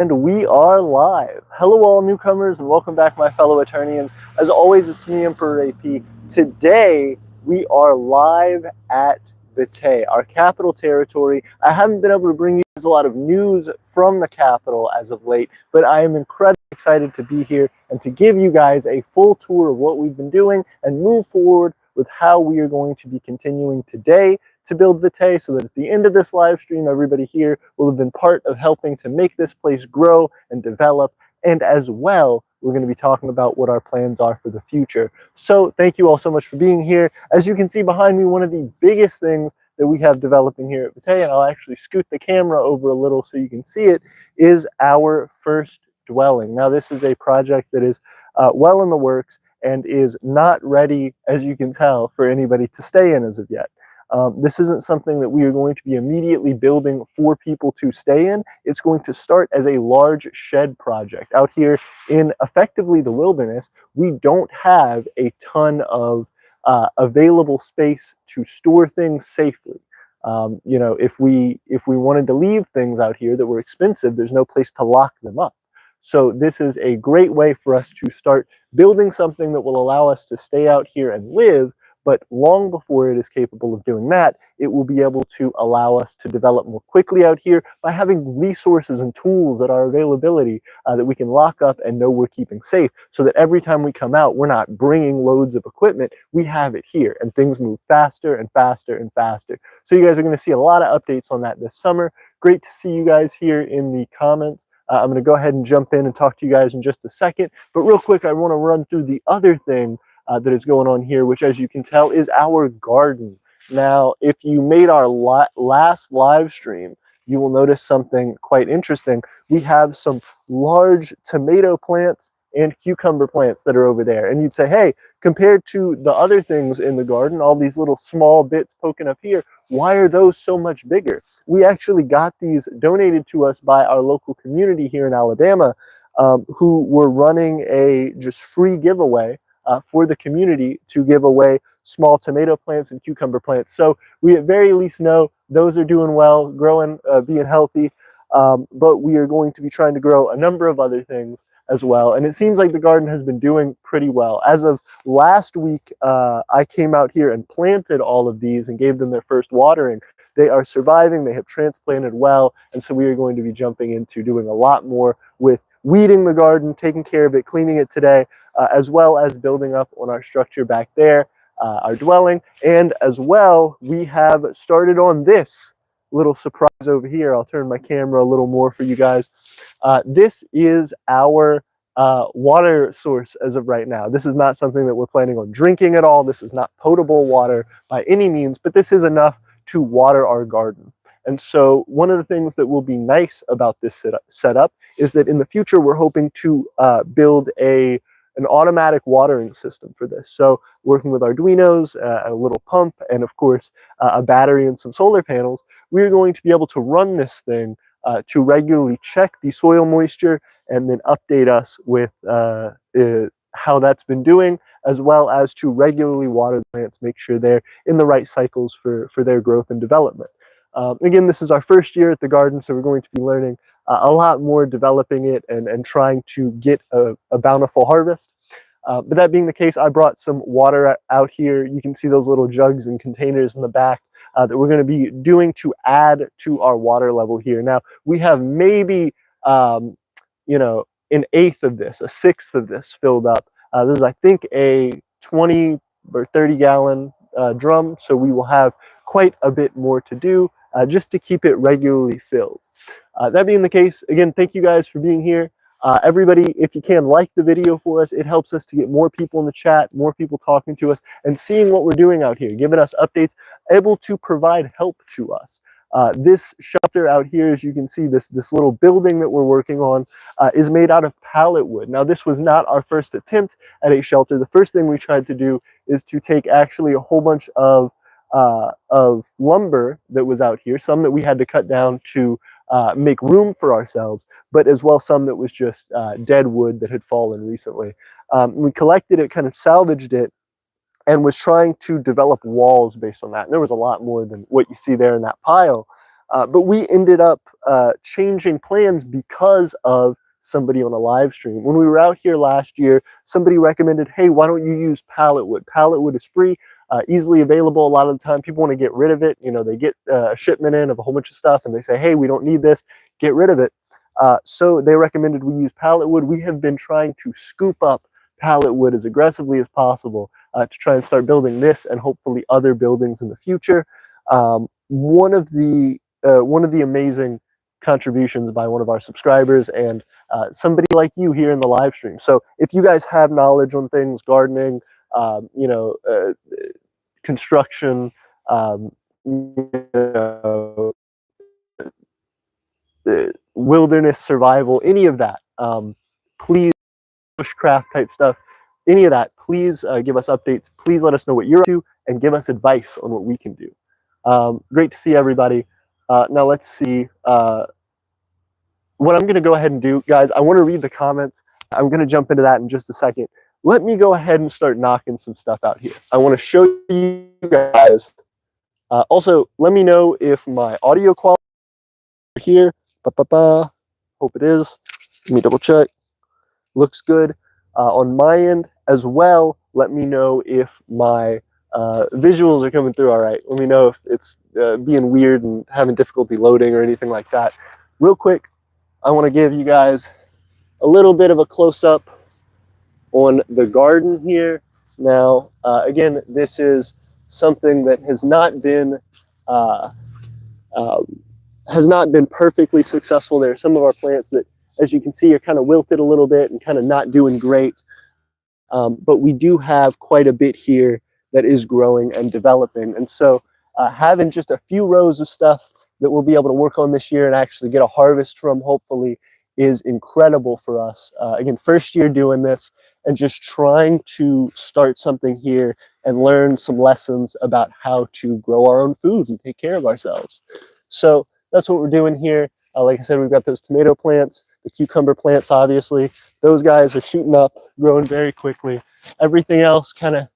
And we are live. Hello, all newcomers, and welcome back, my fellow Eternians. As always, it's me, Emperor AP. Today, we are live at Vitae, our capital territory. I haven't been able to bring you guys a lot of news from the capital as of late, but I am incredibly excited to be here and to give you guys a full tour of what we've been doing and move forward with how we are going to be continuing today to build Vitae, so that at the end of this live stream, everybody here will have been part of helping to make this place grow and develop. And as well, we're going to be talking about what our plans are for the future. So thank you all so much for being here. As you can see behind me, one of the biggest things that we have developing here at Vitae, and I'll actually scoot the camera over a little so you can see it, is our first dwelling. Now, this is a project that is well in the works and is not ready, as you can tell, for anybody to stay in as of yet. This isn't something that we are going to be immediately building for people to stay in. It's going to start as a large shed project. Out here in effectively the wilderness, we don't have a ton of available space to store things safely. If we wanted to leave things out here that were expensive, there's no place to lock them up. So this is a great way for us to start building something that will allow us to stay out here and live. But long before it is capable of doing that, it will be able to allow us to develop more quickly out here by having resources and tools at our availability that we can lock up and know we're keeping safe, so that every time we come out, we're not bringing loads of equipment. We have it here, and things move faster and faster and faster. So you guys are going to see a lot of updates on that this summer. Great to see you guys here in the comments. I'm going to go ahead and jump in and talk to you guys in just a second. But real quick, I want to run through the other thing that is going on here, which, as you can tell, is our garden. Now, if you made our last live stream, you will notice something quite interesting. We have some large tomato plants and cucumber plants that are over there. And you'd say, hey, compared to the other things in the garden, all these little small bits poking up here, why are those so much bigger? We actually got these donated to us by our local community here in Alabama, who were running a just free giveaway for the community to give away small tomato plants and cucumber plants. So we at very least know those are doing well, growing, being healthy, but we are going to be trying to grow a number of other things as well. And it seems like the garden has been doing pretty well. As of last week, I came out here and planted all of these and gave them their first watering. They are surviving, they have transplanted well, and so we are going to be jumping into doing a lot more with weeding the garden, taking care of it, cleaning it today, as well as building up on our structure back there, our dwelling. And as well, we have started on this little surprise over here. I'll turn my camera a little more for you guys. This is our water source as of right now. This is not something that we're planning on drinking at all. This is not potable water by any means, but this is enough to water our garden. And so one of the things that will be nice about this setup is that in the future, we're hoping to build an automatic watering system for this. So working with Arduinos, a little pump, and of course, a battery and some solar panels, we're going to be able to run this thing to regularly check the soil moisture and then update us with how that's been doing, as well as to regularly water the plants, make sure they're in the right cycles for their growth and development. Again, this is our first year at the garden, so we're going to be learning a lot more, developing it and trying to get a bountiful harvest. But that being the case, I brought some water out here. You can see those little jugs and containers in the back that we're going to be doing to add to our water level here. Now, we have maybe, an eighth of this, a sixth of this filled up. This is, I think, a 20 or 30 gallon drum, so we will have quite a bit more to do just to keep it regularly filled. That being the case, again, thank you guys for being here. Everybody, if you can, like the video for us. It helps us to get more people in the chat, more people talking to us, and seeing what we're doing out here, giving us updates, able to provide help to us. This shelter out here, as you can see, this little building that we're working on is made out of pallet wood. Now, this was not our first attempt at a shelter. The first thing we tried to do is to take actually a whole bunch of lumber that was out here, some that we had to cut down to make room for ourselves, but as well some that was just dead wood that had fallen recently. We collected it, kind of salvaged it, and was trying to develop walls based on that. And there was a lot more than what you see there in that pile. But we ended up changing plans because of somebody on a live stream. When we were out here last year, somebody recommended, hey, why don't you use pallet wood? Pallet wood is free, easily available. A lot of the time people want to get rid of it. You know, they get a shipment in of a whole bunch of stuff and they say, hey, we don't need this, get rid of it. So they recommended we use pallet wood. We have been trying to scoop up pallet wood as aggressively as possible to try and start building this and hopefully other buildings in the future. One of the amazing contributions by one of our subscribers and somebody like you here in the live stream. So if you guys have knowledge on things, gardening, construction, wilderness survival, any of that, please, bushcraft type stuff, any of that, please give us updates. Please let us know what you're up to and give us advice on what we can do. Great to see everybody. Now let's see. What I'm going to go ahead and do, guys, I want to read the comments. I'm going to jump into that in just a second. Let me go ahead and start knocking some stuff out here. I want to show you guys. Also, let me know if my audio quality here. Hope it is. Let me double check. Looks good. On my end as well, let me know if my visuals are coming through all right. Let me know if it's being weird and having difficulty loading or anything like that. Real quick, I want to give you guys a little bit of a close-up on the garden here. Now, again, this is something that has not been perfectly successful. There are some of our plants that, as you can see, are kind of wilted a little bit and kind of not doing great. But we do have quite a bit here that is growing and developing. And so having just a few rows of stuff that we'll be able to work on this year and actually get a harvest from, hopefully, is incredible for us. Again, first year doing this and just trying to start something here and learn some lessons about how to grow our own food and take care of ourselves. So that's what we're doing here. Like I said, we've got those tomato plants, the cucumber plants, obviously. Those guys are shooting up, growing very quickly. Everything else kind of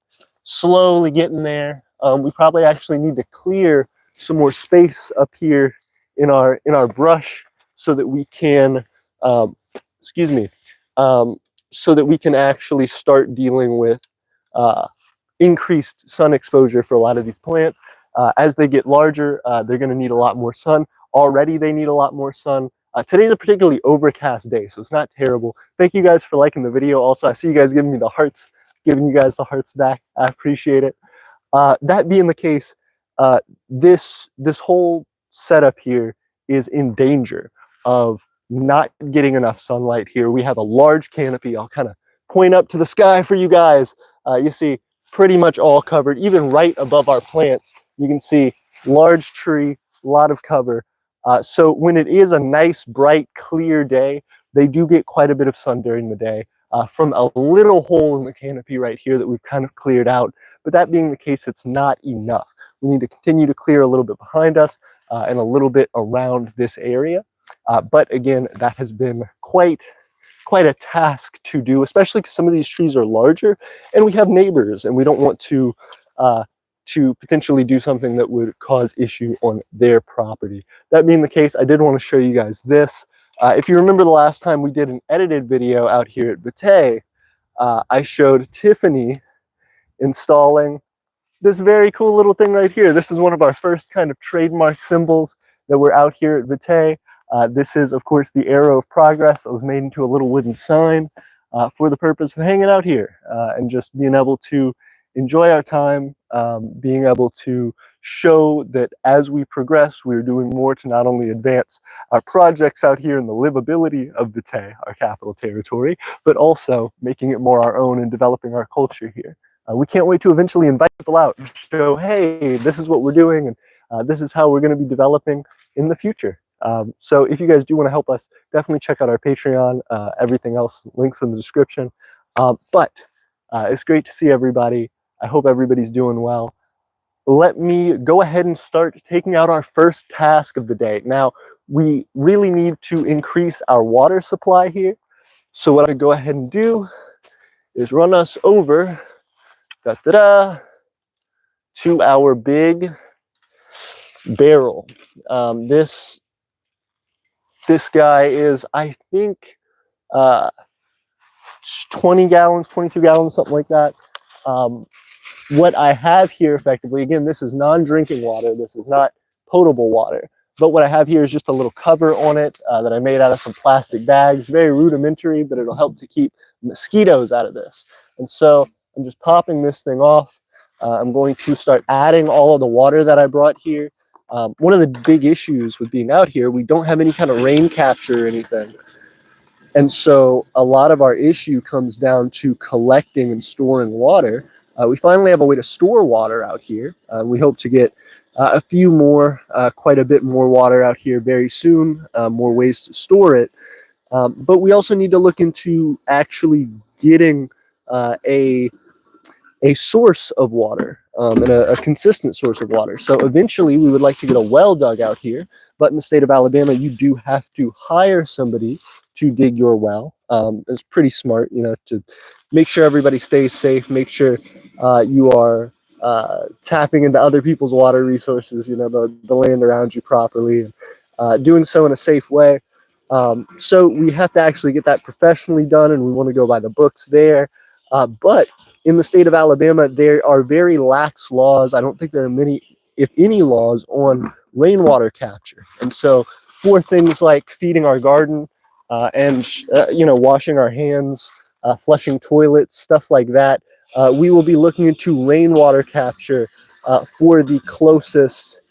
slowly getting there. We probably actually need to clear some more space up here in our brush so that we can, so that we can actually start dealing with increased sun exposure for a lot of these plants. As they get larger, they're going to need a lot more sun. Already they need a lot more sun. Today's a particularly overcast day, so it's not terrible. Thank you guys for liking the video. Also, I see you guys giving me the hearts, giving you guys the hearts back. I appreciate it. That being the case, this whole setup here is in danger of not getting enough sunlight here. We have a large canopy. I'll kind of point up to the sky for you guys. You see pretty much all covered, even right above our plants. You can see large tree, a lot of cover. So when it is a nice, bright, clear day, they do get quite a bit of sun during the day from a little hole in the canopy right here that we've kind of cleared out. But that being the case, it's not enough. We need to continue to clear a little bit behind us and a little bit around this area. But again, that has been quite a task to do, especially because some of these trees are larger and we have neighbors and we don't want to potentially do something that would cause issue on their property. That being the case, I did want to show you guys this. If you remember the last time we did an edited video out here at Vitae, I showed Tiffany installing this very cool little thing right here. This is one of our first kind of trademark symbols that we're out here at Vitae. This is, of course, the arrow of progress that was made into a little wooden sign for the purpose of hanging out here and just being able to enjoy our time, being able to show that as we progress, we're doing more to not only advance our projects out here in the livability of Vitae, our capital territory, but also making it more our own and developing our culture here. We can't wait to eventually invite people out and show, hey, this is what we're doing and this is how we're going to be developing in the future. So if you guys do want to help us, definitely check out our Patreon. Everything else, links in the description. But it's great to see everybody. I hope everybody's doing well. Let me go ahead and start taking out our first task of the day. Now, we really need to increase our water supply here. So what I go ahead and do is run us over to our big barrel. This guy is, I think, 20 gallons, 22 gallons, something like that. What I have here effectively, again, this is non-drinking water. This is not potable water. But what I have here is just a little cover on it that I made out of some plastic bags. Very rudimentary, but it'll help to keep mosquitoes out of this. And so I'm just popping this thing off. I'm going to start adding all of the water that I brought here. One of the big issues with being out here, we don't have any kind of rain capture or anything. And so a lot of our issue comes down to collecting and storing water. We finally have a way to store water out here. We hope to get a few more, quite a bit more water out here very soon, more ways to store it. But we also need to look into actually getting a source of water and a consistent source of water. So eventually we would like to get a well dug out here, but in the state of Alabama, you do have to hire somebody to dig your well. It's pretty smart, you know, to make sure everybody stays safe, make sure you are tapping into other people's water resources, you know, the land around you properly, and doing so in a safe way. So we have to actually get that professionally done, and we want to go by the books there. But in the state of Alabama, there are very lax laws. I don't think there are many, if any, laws on rainwater capture. And so for things like feeding our garden and, you know, washing our hands, flushing toilets, stuff like that, we will be looking into rainwater capture for the closest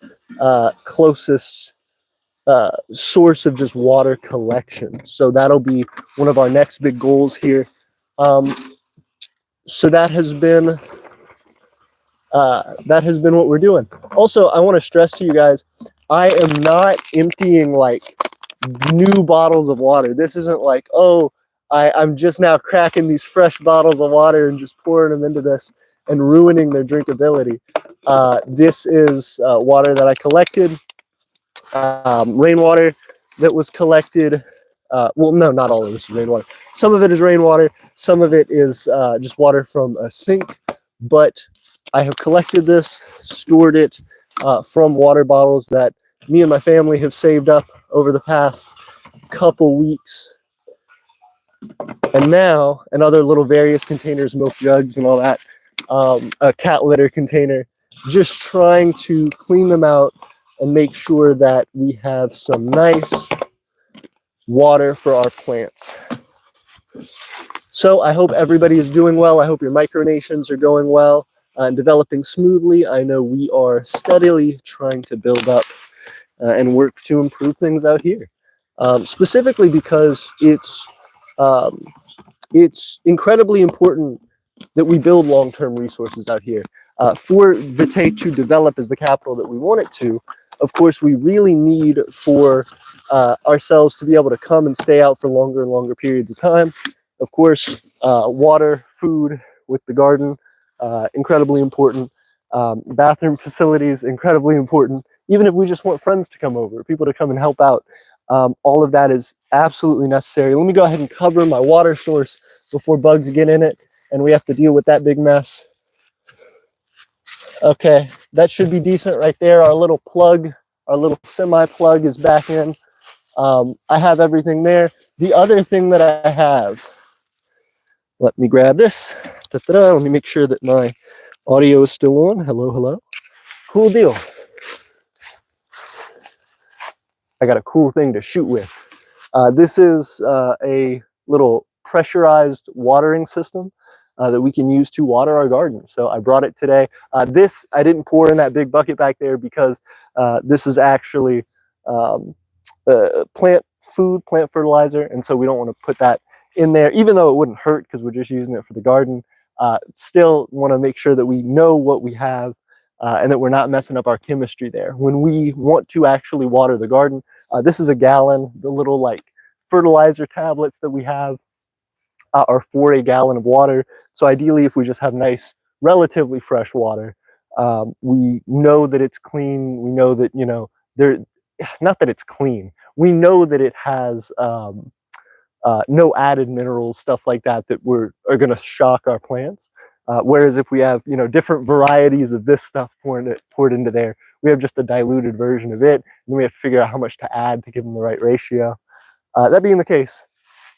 source of just water collection. So that'll be one of our next big goals here. So that has been what we're doing. Also, I want to stress to you guys, I am not emptying like new bottles of water. This isn't like, oh, I'm just now cracking these fresh bottles of water and just pouring them into this and ruining their drinkability. This is water that I collected, rainwater that was collected. Well, no, not all of this is rainwater. Some of it is rainwater. Some of it is just water from a sink. But I have collected this, stored it from water bottles that me and my family have saved up over the past couple weeks. And now, and other little various containers, milk jugs and all that, a cat litter container, just trying to clean them out and make sure that we have some nice water for our plants. So I hope everybody is doing well. I hope your micronations are going well and developing smoothly. I know we are steadily trying to build up and work to improve things out here, specifically because it's incredibly important that we build long-term resources out here. For Vitae to develop as the capital that we want it to, of course, we really need for ourselves to be able to come and stay out for longer and longer periods of time. Of course, water, food with the garden, incredibly important. Bathroom facilities, incredibly important. Even if we just want friends to come over, people to come and help out, all of that is absolutely necessary. Let me go ahead and cover my water source before bugs get in it and we have to deal with that big mess. Okay, that should be decent right there. Our little plug, our little semi-plug is back in. I have everything there. The other thing that I have, let me grab this. Let me make sure that my audio is still on. Hello, hello. Cool deal. I got a cool thing to shoot with. This is a little pressurized watering system that we can use to water our garden. So I brought it today. This I didn't pour in that big bucket back there because this is actually plant food, plant fertilizer, and so we don't want to put that in there, even though it wouldn't hurt because we're just using it for the garden. Still want to make sure that we know what we have and that we're not messing up our chemistry there. When we want to actually water the garden, this is a gallon. The little like fertilizer tablets that we have are for a gallon of water. So ideally, if we just have nice, relatively fresh water, we know that it's clean. We know that, you know, not that it's clean. We know that it has no added minerals, stuff like that, that are going to shock our plants. Whereas if we have, you know, different varieties of this stuff poured into there, we have just a diluted version of it, and then we have to figure out how much to add to give them the right ratio. That being the case,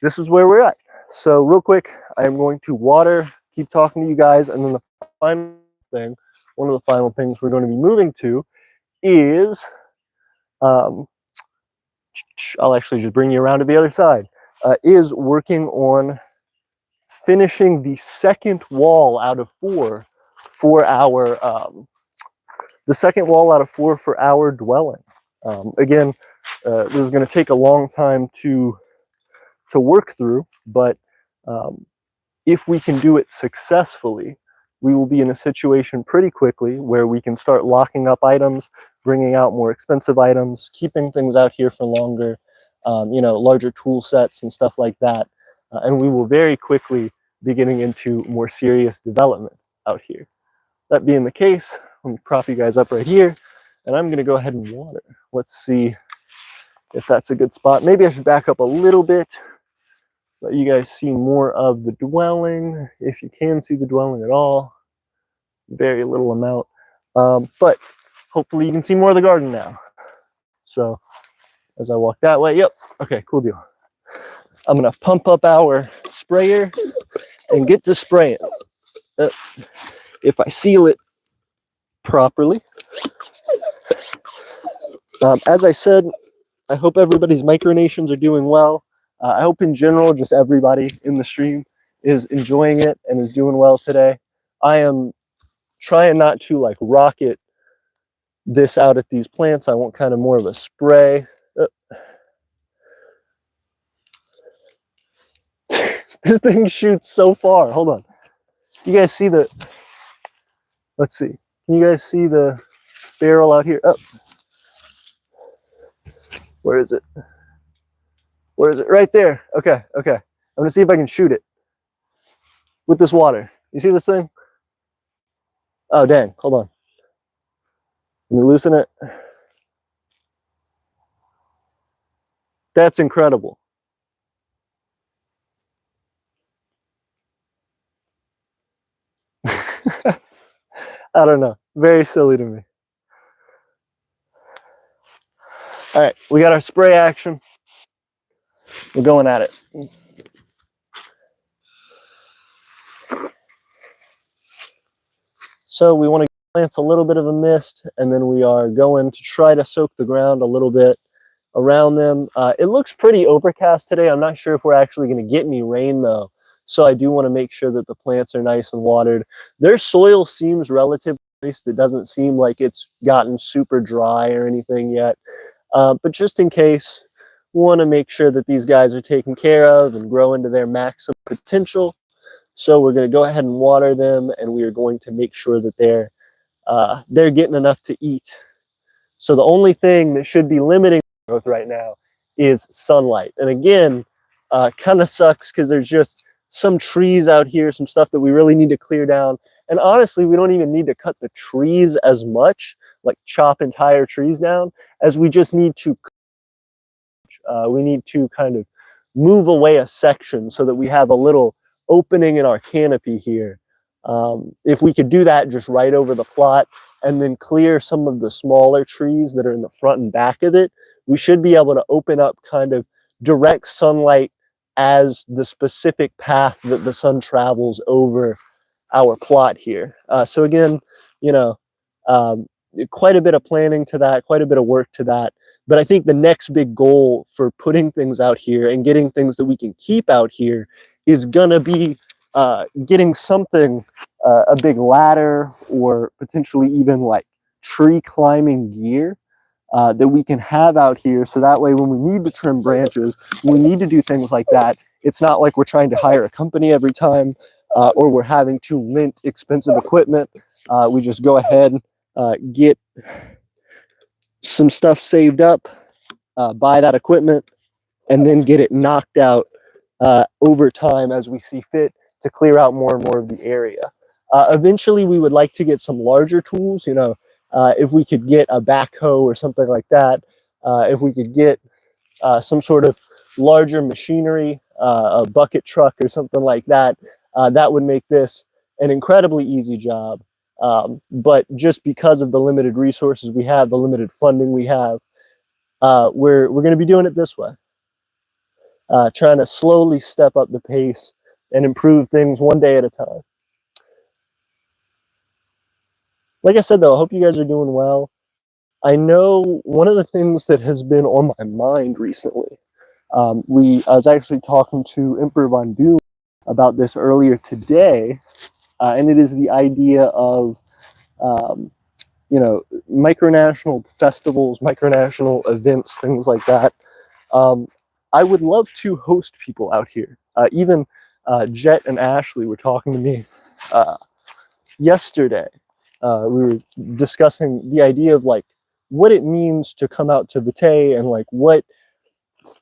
this is where we're at. So real quick, I am going to water, keep talking to you guys, and then the final thing, one of the final things we're going to be moving to is, I'll actually just bring you around to the other side, is working on finishing the second wall out of 4 for our, the second wall out of 4 for our dwelling. Again, this is going to take a long time to work through, but if we can do it successfully, we will be in a situation pretty quickly where we can start locking up items, bringing out more expensive items, keeping things out here for longer, you know, larger tool sets and stuff like that. And we will very quickly be getting into more serious development out here. That being the case, let me prop you guys up right here, and I'm going to go ahead and water. Let's see if that's a good spot. Maybe I should back up a little bit, let you guys see more of the dwelling, if you can see the dwelling at all. Very little amount, but hopefully you can see more of the garden now. So as I walk that way, yep, okay, cool deal. I'm gonna pump up our sprayer and get to spraying. If I seal it properly. As I said, I hope everybody's micronations are doing well. I hope in general, just everybody in the stream is enjoying it and is doing well today. I am trying not to like rocket this out at these plants. I want kind of more of a spray. This thing shoots so far. Hold on. You guys see the, let's see. Can you guys see the barrel out here? Oh. Where is it? Where is it? Right there. Okay, okay. I'm gonna see if I can shoot it with this water. You see this thing? Oh, dang. Hold on. Let me loosen it. That's incredible. I don't know. Very silly to me. All right, we got our spray action. We're going at it. So we want to give plants a little bit of a mist, and then we are going to try to soak the ground a little bit around them. It looks pretty overcast today. I'm not sure if we're actually going to get any rain though. So I do want to make sure that the plants are nice and watered. Their soil seems relatively moist. It doesn't seem like it's gotten super dry or anything yet. But just in case, we want to make sure that these guys are taken care of and grow into their maximum potential. So we're going to go ahead and water them, and we are going to make sure that they're getting enough to eat. So the only thing that should be limiting growth right now is sunlight. And again, kind of sucks because there's just some trees out here, some stuff that we really need to clear down. And honestly, we don't even need to cut the trees as much, like chop entire trees down, as we just need to kind of move away a section so that we have a little opening in our canopy here. If we could do that just right over the plot and then clear some of the smaller trees that are in the front and back of it, we should be able to open up kind of direct sunlight as the specific path that the sun travels over our plot here. So again, you know, quite a bit of planning to that, quite a bit of work to that. But I think the next big goal for putting things out here and getting things that we can keep out here is gonna be getting something, a big ladder or potentially even like tree climbing gear that we can have out here. So that way when we need to trim branches, when we need to do things like that, it's not like we're trying to hire a company every time or we're having to rent expensive equipment. We just go ahead, get some stuff saved up, buy that equipment, and then get it knocked out over time as we see fit to clear out more and more of the area. Eventually, we would like to get some larger tools. You know, if we could get a backhoe or something like that, if we could get some sort of larger machinery, a bucket truck or something like that, that would make this an incredibly easy job. But just because of the limited resources we have, the limited funding we have, we're going to be doing it this way, trying to slowly step up the pace and improve things one day at a time. Like I said, though, I hope you guys are doing well. I know one of the things that has been on my mind recently, I was actually talking to Emperor Von Doom about this earlier today, and it is the idea of, um, micronational festivals, micronational events, things like that. I would love to host people out here. Even Jet and Ashley were talking to me yesterday. We were discussing the idea of like what it means to come out to Vitae and like what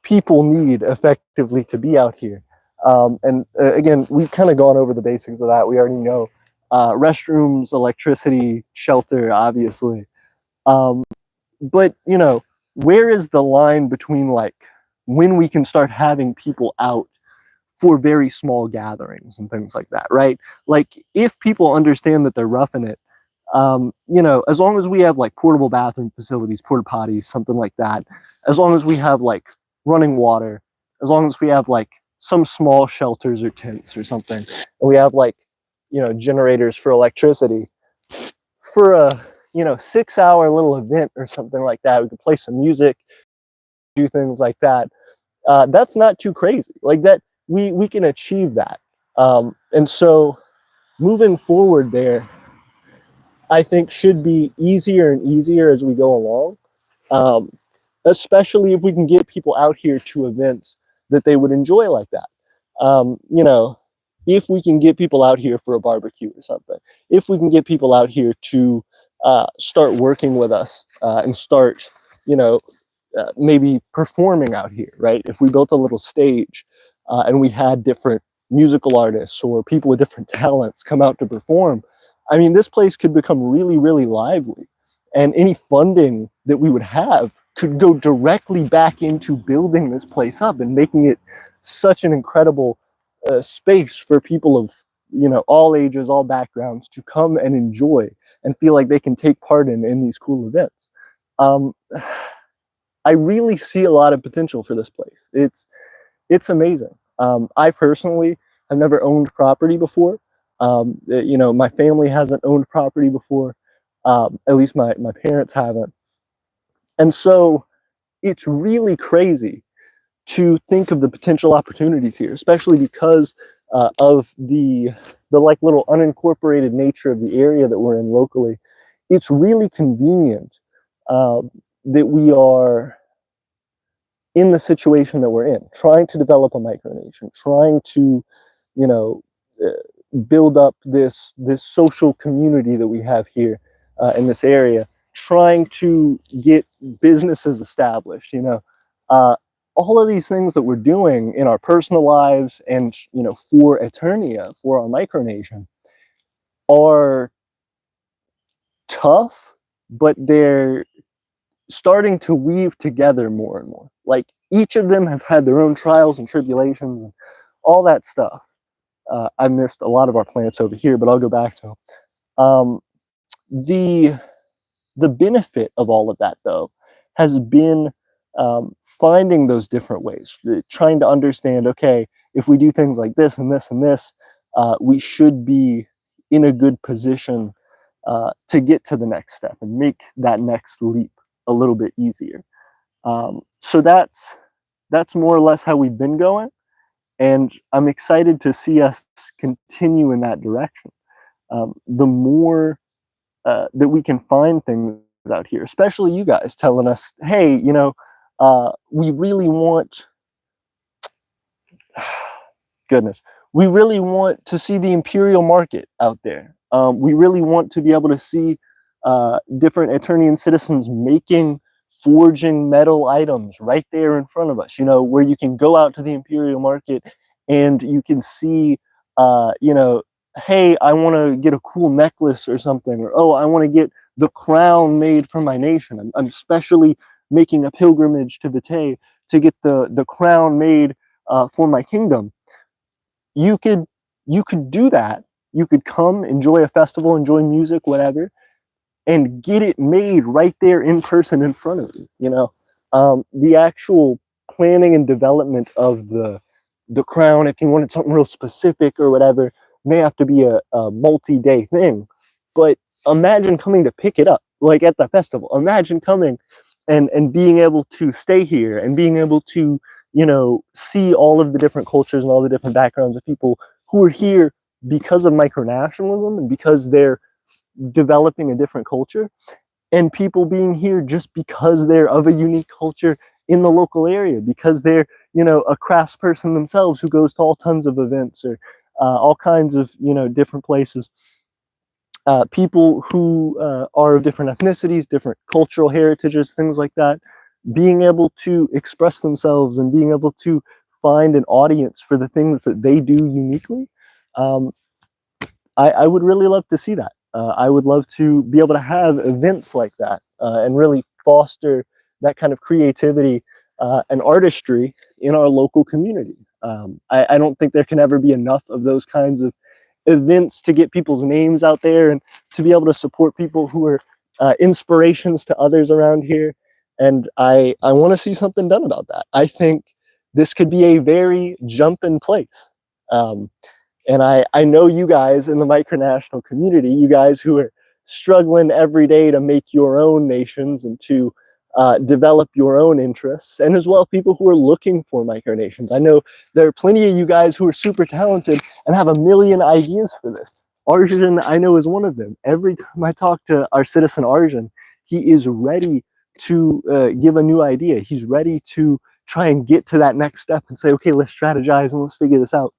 people need effectively to be out here. And again, we've kind of gone over the basics of that. We already know restrooms, electricity, shelter, obviously. But where is the line between like when we can start having people out for very small gatherings and things like that, right? Like if people understand that they're roughing it, as long as we have like portable bathroom facilities, porta potties, something like that, as long as we have like running water, as long as we have like some small shelters or tents or something, and we have like, generators for electricity for a, 6-hour little event or something like that, we could play some music, do things like that. That's not too crazy. Like that, we can achieve that. And so moving forward there, I think should be easier and easier as we go along, um, especially if we can get people out here to events that they would enjoy like that. Um, you know, if we can get people out here for a barbecue or something, if we can get people out here to start working with us and start, you know, maybe performing out here, right? If we built a little stage and we had different musical artists or people with different talents come out to perform, I mean, this place could become really, really lively. And any funding that we would have could go directly back into building this place up and making it such an incredible space for people of, all ages, all backgrounds to come and enjoy and feel like they can take part in these cool events. Um, I really see a lot of potential for this place. It's amazing. I personally have never owned property before. My family hasn't owned property before. At least my parents haven't. And so it's really crazy to think of the potential opportunities here, especially because of the like little unincorporated nature of the area that we're in locally. It's really convenient that we are in the situation that we're in, trying to develop a micronation, trying to, you know, uh, build up this social community that we have here in this area, trying to get businesses established. Uh, all of these things that we're doing in our personal lives and for Aeternia, for our micronation, are tough, but they're starting to weave together more and more. Like each of them have had their own trials and tribulations and all that stuff. I missed a lot of our plants over here, but I'll go back to them. Um, the the benefit of all of that, though, has been finding those different ways, trying to understand. Okay, if we do things like this and this and this, we should be in a good position to get to the next step and make that next leap a little bit easier. So that's more or less how we've been going, and I'm excited to see us continue in that direction. The more that we can find things out here, especially you guys telling us, hey, we really want goodness, we really want to see the imperial market out there. We really want to be able to see different Eternian citizens forging metal items right there in front of us, where you can go out to the imperial market and you can see, hey, I want to get a cool necklace or something, or, oh, I want to get the crown made for my nation. I'm especially making a pilgrimage to Vitae to get the crown made for my kingdom. You could do that you could come, enjoy a festival, enjoy music, whatever, and get it made right there in person in front of you. You know, the actual planning and development of the crown, if you wanted something real specific or whatever, may have to be a multi-day thing. But imagine coming to pick it up, like at the festival. Imagine coming and being able to stay here and being able to, you know, see all of the different cultures and all the different backgrounds of people who are here because of micronationalism and because they're developing a different culture, and people being here just because they're of a unique culture in the local area, because they're, you know, a craftsperson themselves who goes to all tons of events or all kinds of, you know, different places. People who are of different ethnicities, different cultural heritages, things like that, being able to express themselves and being able to find an audience for the things that they do uniquely. Um, I would really love to see that. I would love to be able to have events like that and really foster that kind of creativity and artistry in our local community. I don't think there can ever be enough of those kinds of events to get people's names out there and to be able to support people who are inspirations to others around here. And I want to see something done about that. I think this could be a very jumping place. Um, and I know you guys in the micronational community, you guys who are struggling every day to make your own nations and to develop your own interests, and as well people who are looking for micronations. I know there are plenty of you guys who are super talented and have a million ideas for this. Arjun, I know, is one of them. Every time I talk to our citizen Arjun, he is ready to give a new idea. He's ready to try and get to that next step and say, okay, let's strategize and let's figure this out.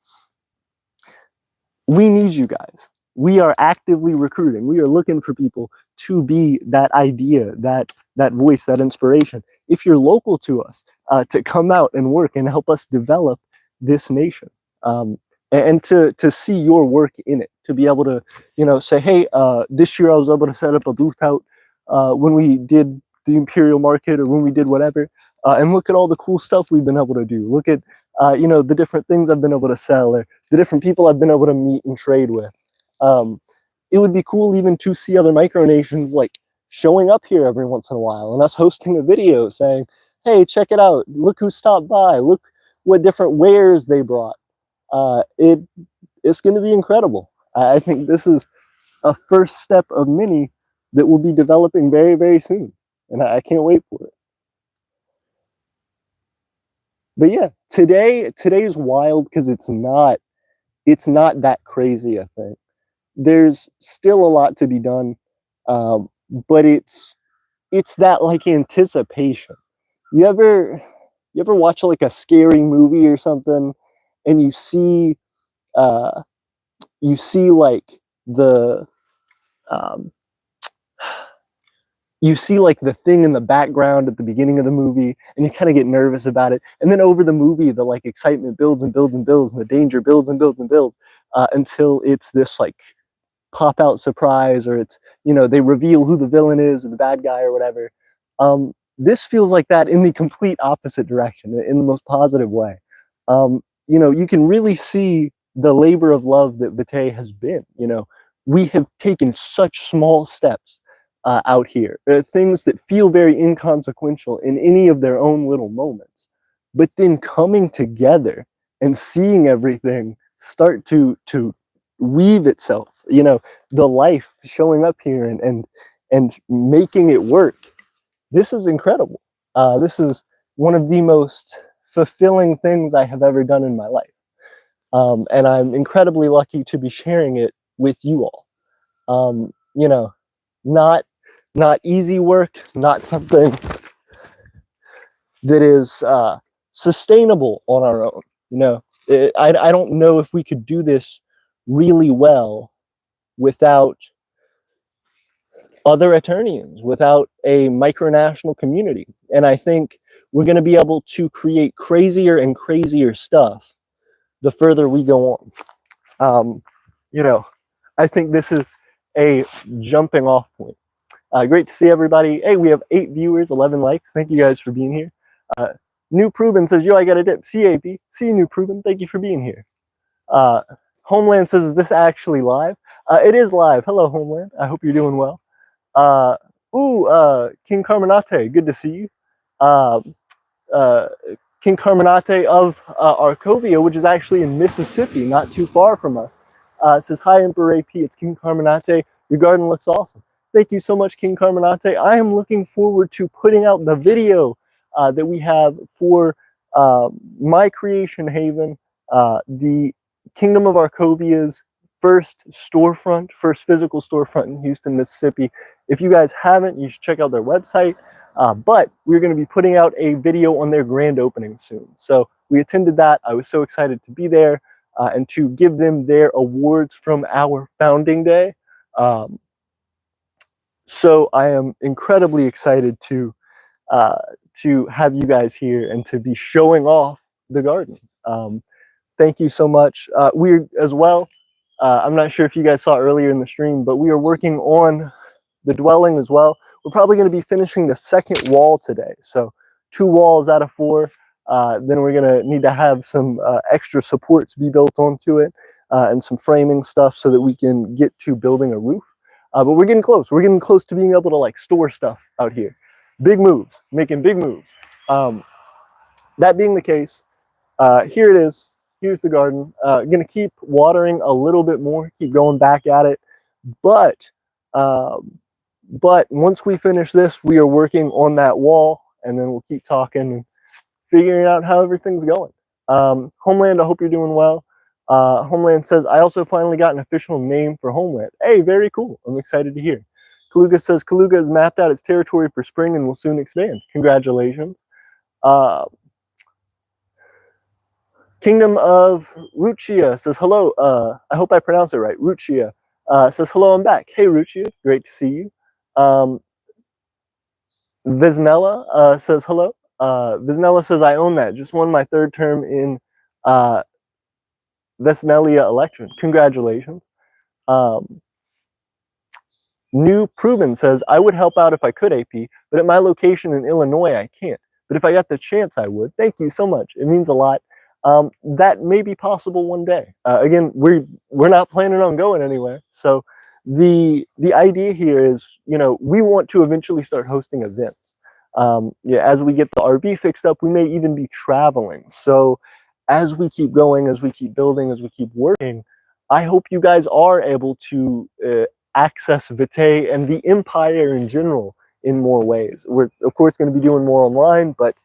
We need you guys. We are actively recruiting. We are looking for people to be that idea, that voice, that inspiration. If you're local to us, to come out and work and help us develop this nation, and to see your work in it, to be able to, you know, say, hey, this year I was able to set up a booth out when we did the Imperial Market or when we did whatever, and look at all the cool stuff we've been able to do. Look at you know, the different things I've been able to sell or the different people I've been able to meet and trade with. It would be cool even to see other micronations like showing up here every once in a while and us hosting a video saying, hey, check it out. Look who stopped by. Look what different wares they brought. It's going to be incredible. I think this is a first step of many that will be developing very, very soon. And I can't wait for it. But yeah, today's wild because it's not that crazy. I think there's still a lot to be done, but it's that like anticipation. You ever watch like a scary movie or something, and uh, you see like the um, you see like the thing in the background at the beginning of the movie and you kind of get nervous about it, and then over the movie the like excitement builds and builds and builds and the danger builds and builds and builds until it's this like pop out surprise, or it's, you know, they reveal who the villain is or the bad guy or whatever. This feels like that in the complete opposite direction, in the most positive way. You know, you can really see the labor of love that Vitae has been. You know, we have taken such small steps out here, things that feel very inconsequential in any of their own little moments, but then coming together and seeing everything start to weave itself, you know, the life showing up here and making it work. This is incredible. This is one of the most fulfilling things I have ever done in my life, and I'm incredibly lucky to be sharing it with you all. You know, not easy work, not something that is sustainable on our own. You know, I don't know if we could do this really well without other Aeternians, without a micronational community. And I think we're going to be able to create crazier and crazier stuff the further we go on. You know, I think this is a jumping off point. Great to see everybody. Hey, we have 8 viewers, 11 likes. Thank you guys for being here. New Proven says, yo, I got a dip. CAP. See you, New Proven. Thank you for being here. Homeland says, is this actually live? It is live. Hello, Homeland. I hope you're doing well. King Carminate, good to see you. Uh, uh, King Carminate of Arcovia, which is actually in Mississippi, not too far from us, says, hi, Emperor AP, it's King Carminate. Your garden looks awesome. Thank you so much, King Carminate. I am looking forward to putting out the video that we have for my creation haven, the Kingdom of Arcovia's first storefront, first physical storefront in Houston, Mississippi. If you guys haven't, you should check out their website. But we're going to be putting out a video on their grand opening soon. So we attended that. I was so excited to be there and to give them their awards from our founding day. So I am incredibly excited to have you guys here and to be showing off the garden. Thank you so much. We as well, I'm not sure if you guys saw earlier in the stream, but we are working on the dwelling as well. We're probably going to be finishing the second wall today. So 2 walls out of 4. Then we're going to need to have some extra supports be built onto it and some framing stuff so that we can get to building a roof. But we're getting close. We're getting close to being able to like store stuff out here. Big moves, making big moves. That being the case, here it is. Here's the garden. Going to keep watering a little bit more, keep going back at it. But once we finish this, we are working on that wall, and then we'll keep talking and figuring out how everything's going. Homeland, I hope you're doing well. Homeland says, I also finally got an official name for Homeland. Hey, very cool. I'm excited to hear. Kaluga says, Kaluga has mapped out its territory for spring and will soon expand. Congratulations. Kingdom of Ruchia says, hello. I hope I pronounced it right. Ruchia says, hello, I'm back. Hey, Ruchia, great to see you. Viznella says, hello. Viznella says, I own that. Just won my 3rd term in Vesnelia election. Congratulations. New Proven says, I would help out if I could, AP, but at my location in Illinois, I can't. But if I got the chance, I would. Thank you so much. It means a lot. That may be possible one day. Again, we're not planning on going anywhere. So the idea here is, you know, we want to eventually start hosting events. Yeah, as we get the RV fixed up, we may even be traveling. So as we keep going, as we keep building, as we keep working, I hope you guys are able to access Vitae and the Empire in general in more ways. We're, of course, going to be doing more online, but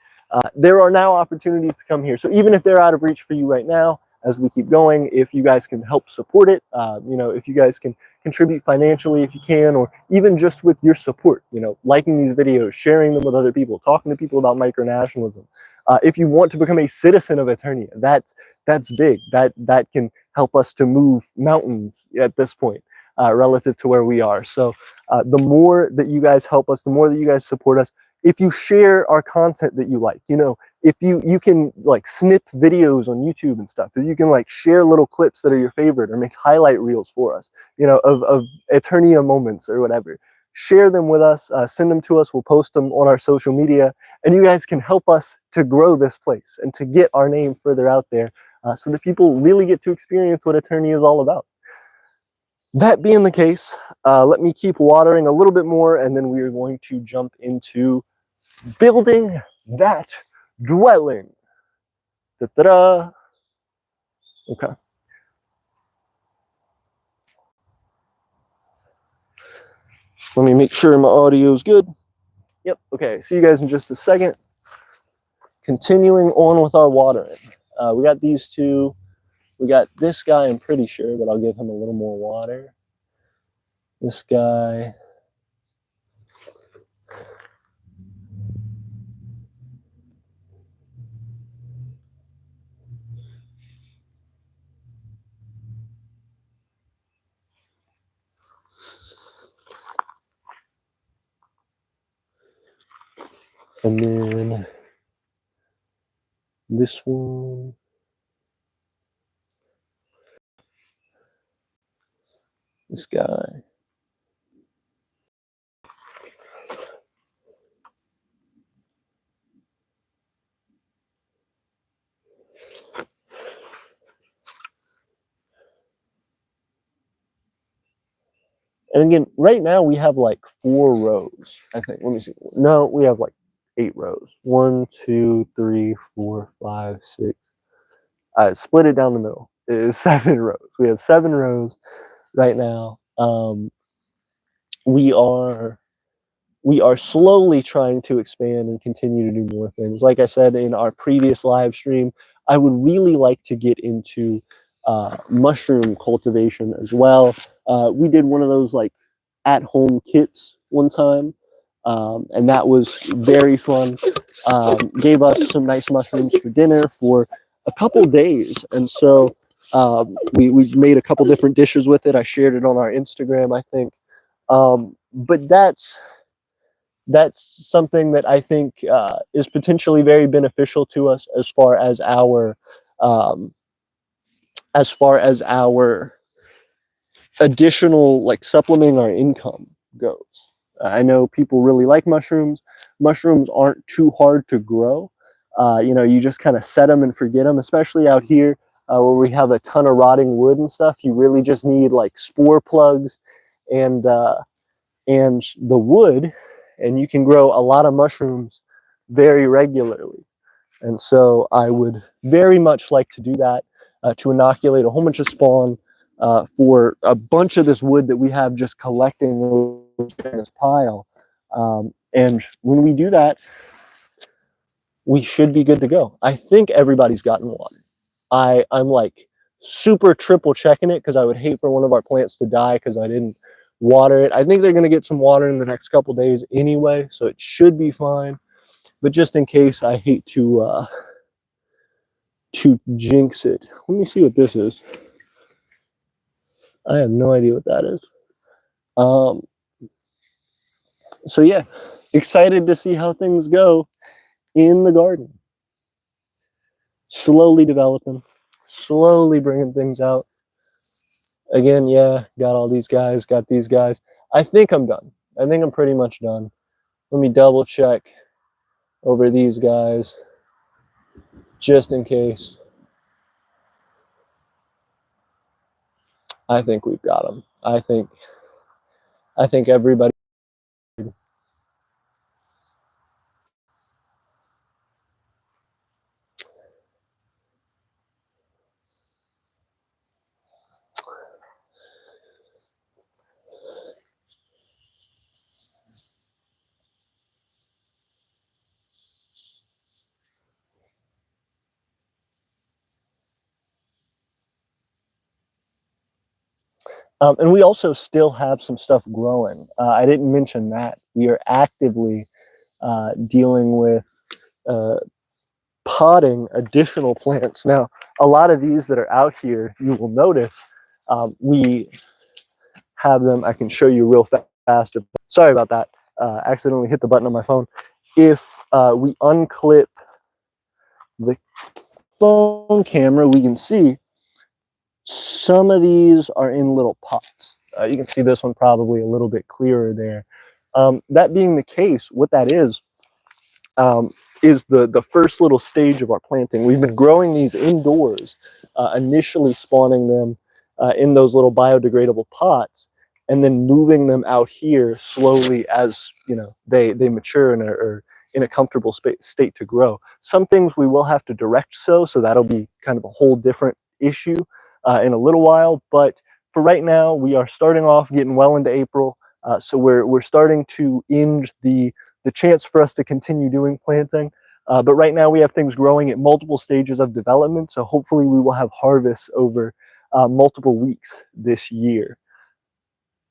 there are now opportunities to come here. So even if they're out of reach for you right now, as we keep going, if you guys can help support it, you know, if you guys can contribute financially if you can, or even just with your support, you know, liking these videos, sharing them with other people, talking to people about micronationalism. If you want to become a citizen of Aeternia, that's big. That can help us to move mountains at this point. Relative to where we are. So the more that you guys help us, the more that you guys support us, if you share our content that you like, you know, if you can like snip videos on YouTube and stuff, if you can like share little clips that are your favorite or make highlight reels for us, you know, of Aeternia moments or whatever, share them with us, send them to us, we'll post them on our social media, and you guys can help us to grow this place and to get our name further out there so that people really get to experience what Aeternia is all about. That being the case, let me keep watering a little bit more, and then we are going to jump into building that dwelling. Da-da-da. Okay. Let me make sure my audio is good. Yep. Okay. See you guys in just a second. Continuing on with our watering. We got these 2. We got this guy, I'm pretty sure, but I'll give him a little more water. This guy. And then this one. This guy. And again, right now we have like 4 rows, I think. Let me see. No, we have like 8 rows. 1, 2, 3, 4, 5, 6. Split it down the middle. It is 7 rows. We have 7 rows right now. We are slowly trying to expand and continue to do more things. Like I said in our previous live stream, I would really like to get into mushroom cultivation as well. We did one of those like at-home kits one time, and that was very fun. Gave us some nice mushrooms for dinner for a couple days, and so we made a couple different dishes with it. I shared it on our Instagram, I think. But that's something that I think is potentially very beneficial to us um, as far as our additional like supplementing our income goes. I know people really like mushrooms. Mushrooms aren't too hard to grow. You just kind of set them and forget them, especially out here where we have a ton of rotting wood and stuff. You really just need like spore plugs and the wood, and you can grow a lot of mushrooms very regularly. And so I would very much like to do that, to inoculate a whole bunch of spawn for a bunch of this wood that we have just collecting in this pile. And when we do that, we should be good to go. I think everybody's gotten water. I'm like super triple checking it because I would hate for one of our plants to die because I didn't water it. I think they're going to get some water in the next couple days anyway, so it should be fine. But just in case, I hate to jinx it. Let me see what this is. I have no idea what that is. So yeah, excited to see how things go in the garden. Slowly developing, slowly bringing things out. Again, yeah, got all these guys, got these guys. I think I'm done. I think I'm pretty much done. Let me double check over these guys just in case. I think we've got them. I think everybody. And we also still have some stuff growing. I didn't mention that. We are actively dealing with potting additional plants. Now, a lot of these that are out here, you will notice we have them. I can show you real fast. Sorry about that. Accidentally hit the button on my phone. If we unclip the phone camera, we can see some of these are in little pots. You can see this one probably a little bit clearer there. That being the case, what that is the first little stage of our planting. We've been growing these indoors, initially spawning them in those little biodegradable pots, and then moving them out here slowly as they mature and are in a comfortable state to grow. Some things we will have to direct sow, so that'll be kind of a whole different issue in a little while. But for right now, we are starting off getting well into April, so we're starting to end the chance for us to continue doing planting. But right now we have things growing at multiple stages of development, so hopefully we will have harvests over multiple weeks this year.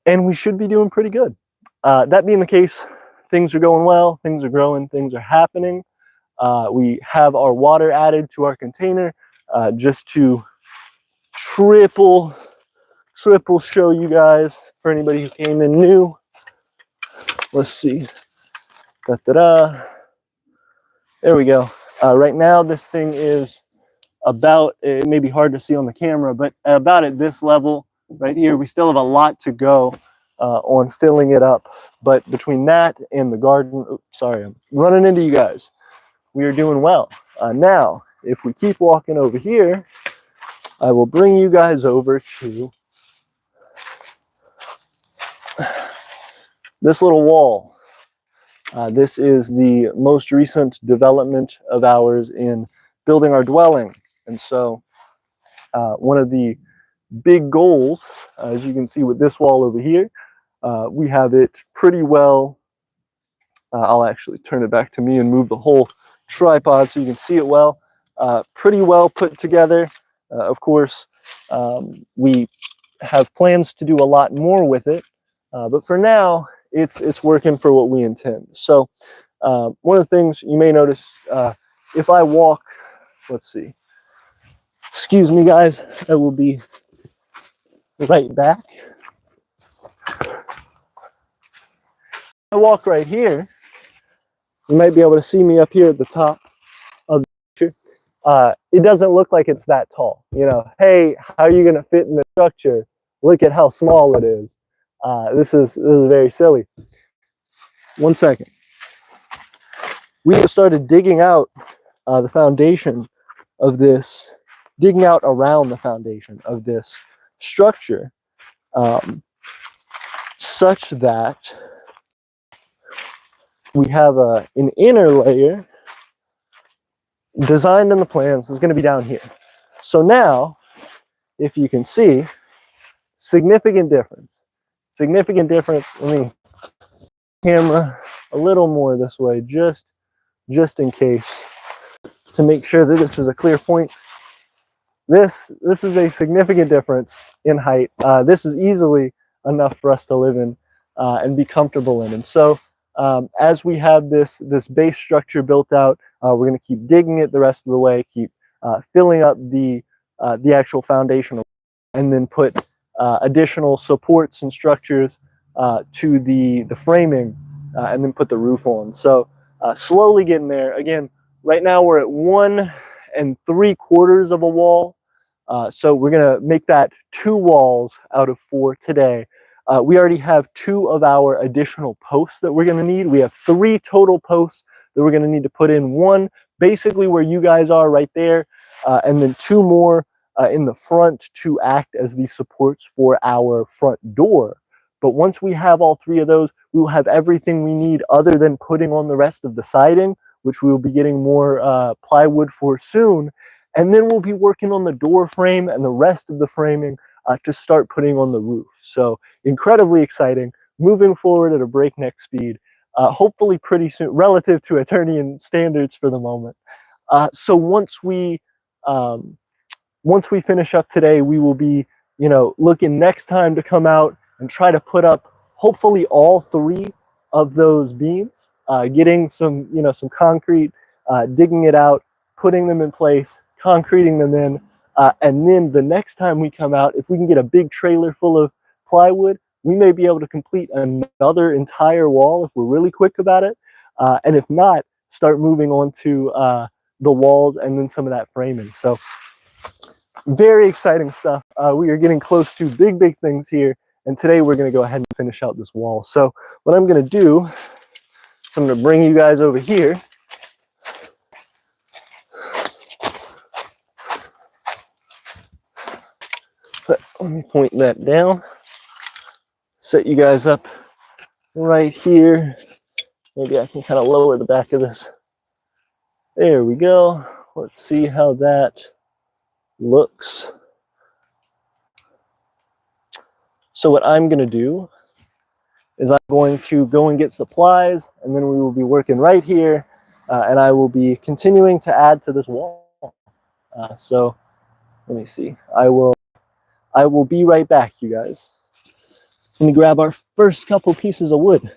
And we should be doing pretty good. That being the case, things are going well, things are growing, things are happening. We have our water added to our container just to triple show you guys for anybody who came in new. Let's see. Da-da-da. There we go. Right now, this thing is about, it may be hard to see on the camera, but about at this level right here. We still have a lot to go on filling it up. But between that and the garden, oops, sorry, I'm running into you guys. We are doing well. Now, if we keep walking over here, I will bring you guys over to This little wall, this is the most recent development of ours in building our dwelling. And so one of the big goals, as you can see with this wall over here, we have it pretty well. I'll actually turn it back to me and move the whole tripod so you can see it well. Pretty well put together. Of course, we have plans to do a lot more with it, but for now, it's working for what we intend. So one of the things you may notice, if I walk, let's see, excuse me guys, I will be right back. I walk right here, you might be able to see me up here at the top of the picture. It doesn't look like it's that tall. You know, hey, how are you going to fit in the structure? Look at how small it is. This is very silly. One second. We have started digging out the foundation of this, digging out around the foundation of this structure, such that we have an inner layer designed in the plans is going to be down here. So now, if you can see, significant difference. Significant difference. Let me camera a little more this way, just in case, to make sure that this is a clear point. This is a significant difference in height. This is easily enough for us to live in and be comfortable in. And so as we have this base structure built out, we're going to keep digging it the rest of the way, keep filling up the actual foundation, and then put additional supports and structures to the framing, and then put the roof on. So slowly getting there. Again, right now we're at 1 3/4 of a wall. So we're going to make that 2 walls out of 4 today. We already have 2 of our additional posts that we're going to need. We have 3 total posts that we're going to need to put in. 1 basically where you guys are right there, and then 2 more in the front to act as the supports for our front door. But once we have all 3 of those, we will have everything we need other than putting on the rest of the siding, which we will be getting more plywood for soon. And then we'll be working on the door frame and the rest of the framing to start putting on the roof. So incredibly exciting, moving forward at a breakneck speed, hopefully pretty soon, relative to Aeternian standards for the moment. So once we finish up today, we will be, looking next time to come out and try to put up hopefully all 3 of those beams, getting some concrete, digging it out, putting them in place, concreting them in, and then the next time we come out, if we can get a big trailer full of plywood, we may be able to complete another entire wall if we're really quick about it, and if not, start moving on to the walls and then some of that framing. So very exciting stuff. We are getting close to big things here, and today we're going to go ahead and finish out this wall. So what I'm going to do is I'm going to bring you guys over here. Let me point that down. Set you guys up right here. Maybe I can kind of lower the back of this. There we go. Let's see how that looks. So what I'm going to do is I'm going to go and get supplies, and then we will be working right here, and I will be continuing to add to this wall. So let me see. I will be right back, you guys. Let me grab our first couple pieces of wood.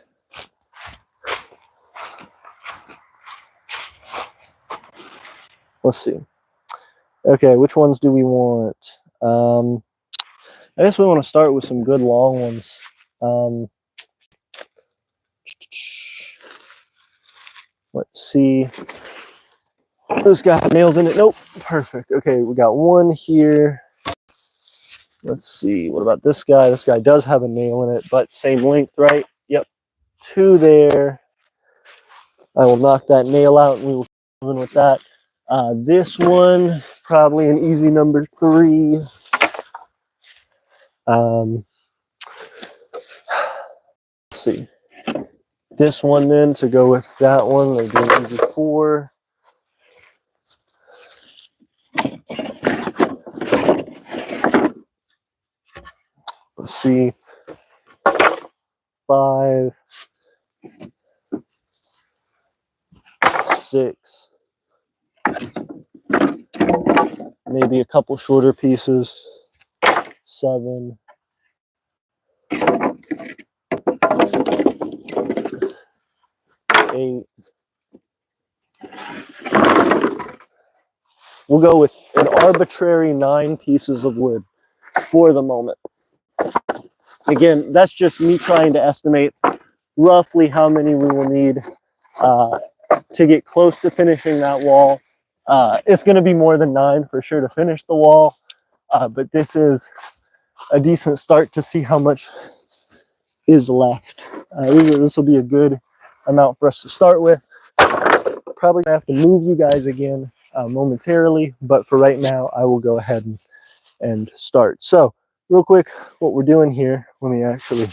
Let's see. Okay, which ones do we want? I guess we want to start with some good long ones. Let's see. This guy have nails in it. Nope. Perfect. Okay, we got one here. Let's see. What about this guy? This guy does have a nail in it, but same length, right? Yep. 2 there. I will knock that nail out and we will keep moving with that. This one, probably an easy number 3. Let's see. this one then to go with that one. They're doing easy 4. Let's see. 5, 6, maybe a couple shorter pieces. 7, 8. We'll go with an arbitrary 9 pieces of wood for the moment. Again, that's just me trying to estimate roughly how many we will need to get close to finishing that wall. It's going to be more than 9 for sure to finish the wall, but this is a decent start to see how much is left. This will be a good amount for us to start with. Probably gonna have to move you guys again momentarily, but for right now I will go ahead and start. So real quick, what we're doing here, let me actually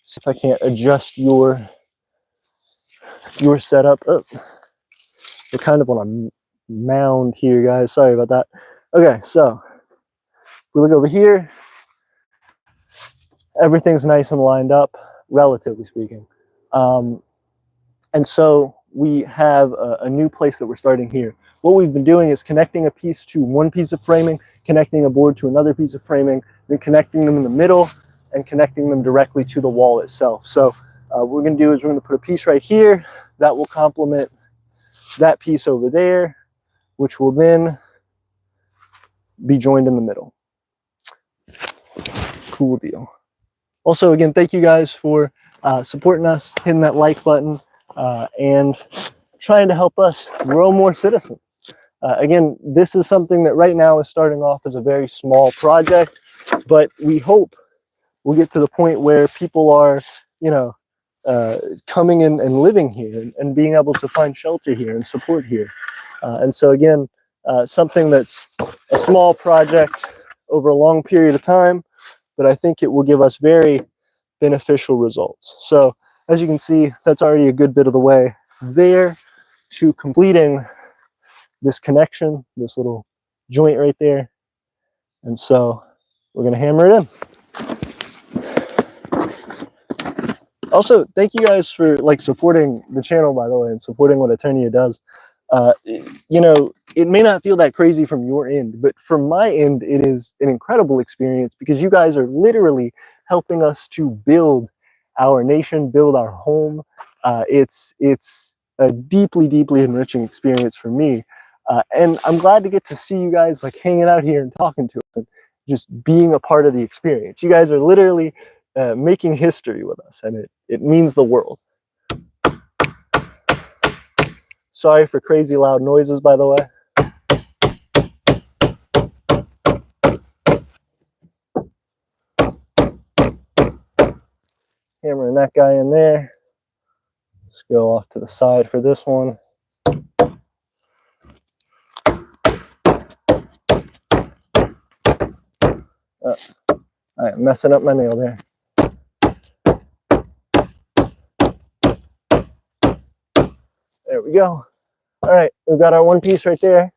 see if I can't adjust your setup. Oh, we're kind of on a mound here, guys, sorry about that. Okay, so we look over here, everything's nice and lined up, relatively speaking. And so we have a new place that we're starting here. What we've been doing is connecting a piece to one piece of framing, connecting a board to another piece of framing, then connecting them in the middle and connecting them directly to the wall itself. So what we're going to do is we're going to put a piece right here that will complement that piece over there, which will then be joined in the middle. Cool deal. Also, again, thank you guys for supporting us, hitting that like button, and trying to help us grow more citizens. Again, this is something that right now is starting off as a very small project, but we hope we'll get to the point where people are, you know, coming in and living here and being able to find shelter here and support here. And so again, something that's a small project over a long period of time, but I think it will give us very beneficial results. So as you can see, that's already a good bit of the way there to completing this connection, this little joint right there. And so we're going to hammer it in. Also, thank you guys for supporting the channel, by the way, and supporting what Aeternia does. You know, it may not feel that crazy from your end, but from my end, it is an incredible experience because you guys are literally helping us to build our nation, build our home. It's a deeply, deeply enriching experience for me. And I'm glad to get to see you guys hanging out here and talking to us and just being a part of the experience. You guys are literally making history with us, and it means the world. Sorry for crazy loud noises, by the way. Hammering that guy in there. Let's go off to the side for this one. I am messing up my nail there. There we go. All right, we've got our one piece right there.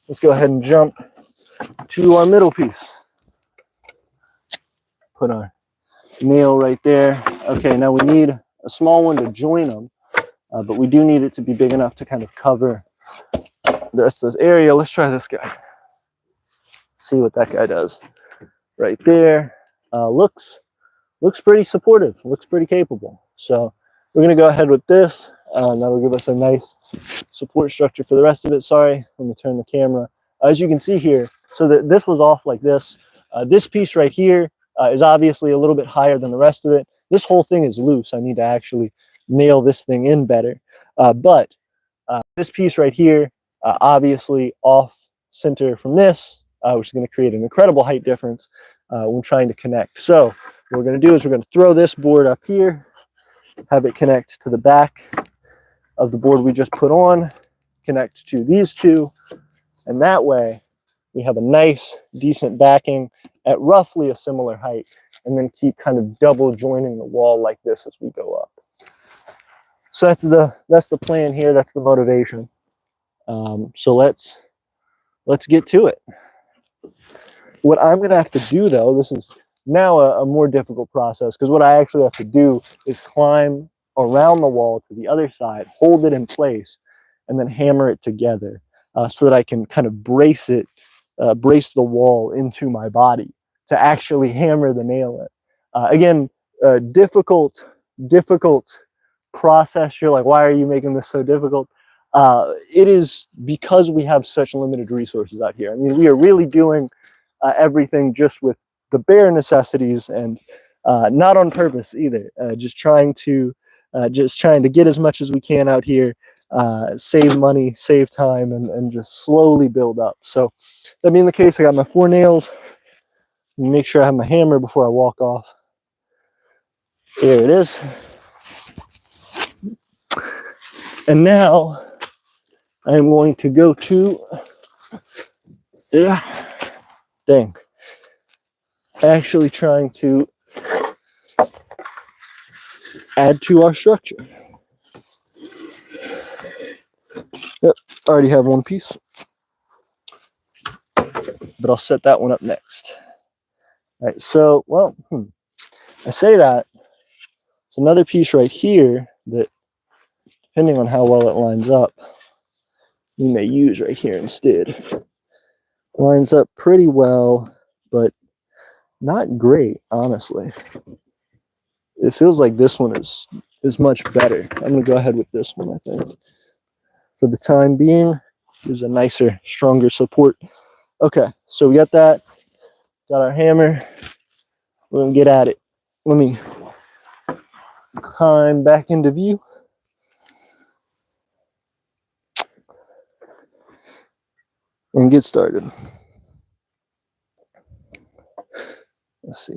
Let's go ahead and jump to our middle piece. Put our nail right there. Okay, now we need a small one to join them, but we do need it to be big enough to kind of cover the rest of this area. Let's try this guy. See what that guy does. Right there. Looks pretty supportive. Looks pretty capable. So we're going to go ahead with this. That'll give us a nice support structure for the rest of it. Sorry, let me turn the camera. As you can see here, so that this was off like this. This piece right here is obviously a little bit higher than the rest of it. This whole thing is loose. I need to actually nail this thing in better. But this piece right here, obviously off center from this, which is going to create an incredible height difference when trying to connect. So what we're going to do is we're going to throw this board up here, have it connect to the back of the board we just put on, connect to these two, and that way we have a nice, decent backing at roughly a similar height, and then keep kind of double joining the wall like this as we go up. So that's the plan here. That's the motivation. So let's get to it. What I'm going to have to do, though, this is now a more difficult process, because what I actually have to do is climb around the wall to the other side, hold it in place, and then hammer it together so that I can kind of brace the wall into my body to actually hammer the nail in. Again, difficult process. You're like, why are you making this so difficult? It is because we have such limited resources out here. I mean, we are really doing everything just with the bare necessities, and not on purpose either. Just trying to get as much as we can out here, save money, save time, and just slowly build up. So that being the case, I got my 4 nails. Make sure I have my hammer before I walk off. There it is. And now I'm going to go to actually trying to add to our structure. Yep, already have one piece, but I'll set that one up next. All right, so, well, I say that. It's another piece right here that, depending on how well it lines up, we may use right here instead. Lines up pretty well, but not great, honestly. It feels like this one is much better. I'm going to go ahead with this one, I think. For the time being, gives a nicer, stronger support. Okay, so we got that. Got our hammer. We're going to get at it. Let me climb back into view. And get started. Let's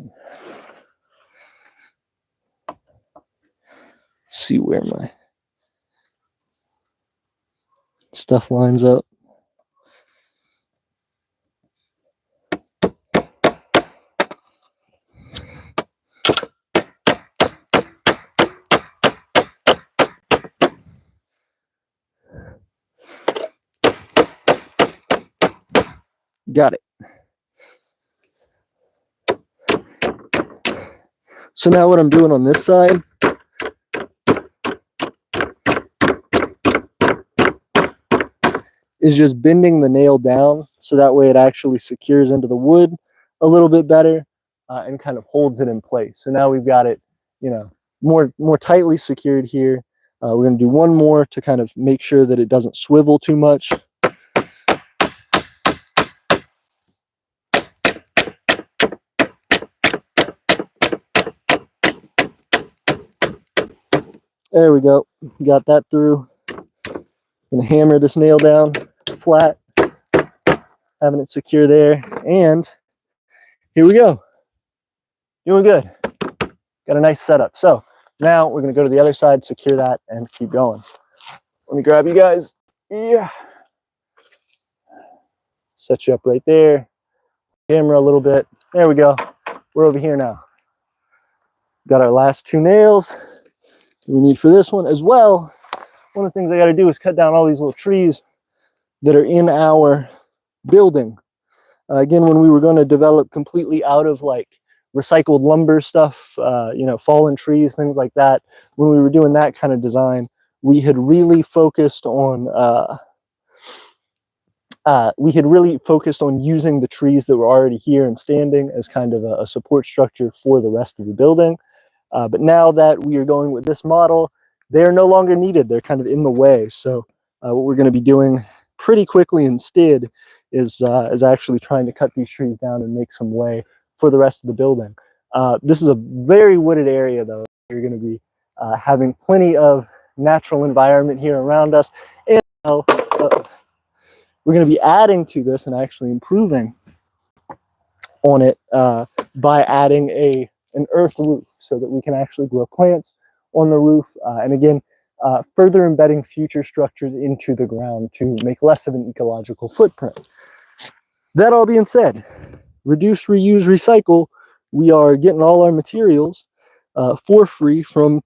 see where my stuff lines up. Got it. So now what I'm doing on this side is just bending the nail down so that way it actually secures into the wood a little bit better and kind of holds it in place. So now we've got it, more tightly secured here. We're going to do one more to kind of make sure that it doesn't swivel too much. There we go. Got that through. Gonna hammer this nail down flat, having it secure there, and here we go. Doing good. Got a nice setup. So now we're gonna go to the other side, secure that, and keep going. Let me grab you guys. Yeah. Set you up right there. Hammer a little bit. There we go. We're over here now. Got our last 2 nails we need for this one as well. One of the things I got to do is cut down all these little trees that are in our building. Again, when we were going to develop completely out of like recycled lumber stuff, fallen trees, things like that, when we were doing that kind of design, we had really focused on using the trees that were already here and standing as kind of a support structure for the rest of the building. But now that we are going with this model, they're no longer needed. They're kind of in the way. So what we're going to be doing pretty quickly instead is actually trying to cut these trees down and make some way for the rest of the building. This is a very wooded area, though. You're going to be having plenty of natural environment here around us. And we're going to be adding to this and actually improving on it by adding an earth roof so that we can actually grow plants on the roof. And again, further embedding future structures into the ground to make less of an ecological footprint. That all being said, reduce, reuse, recycle. We are getting all our materials for free from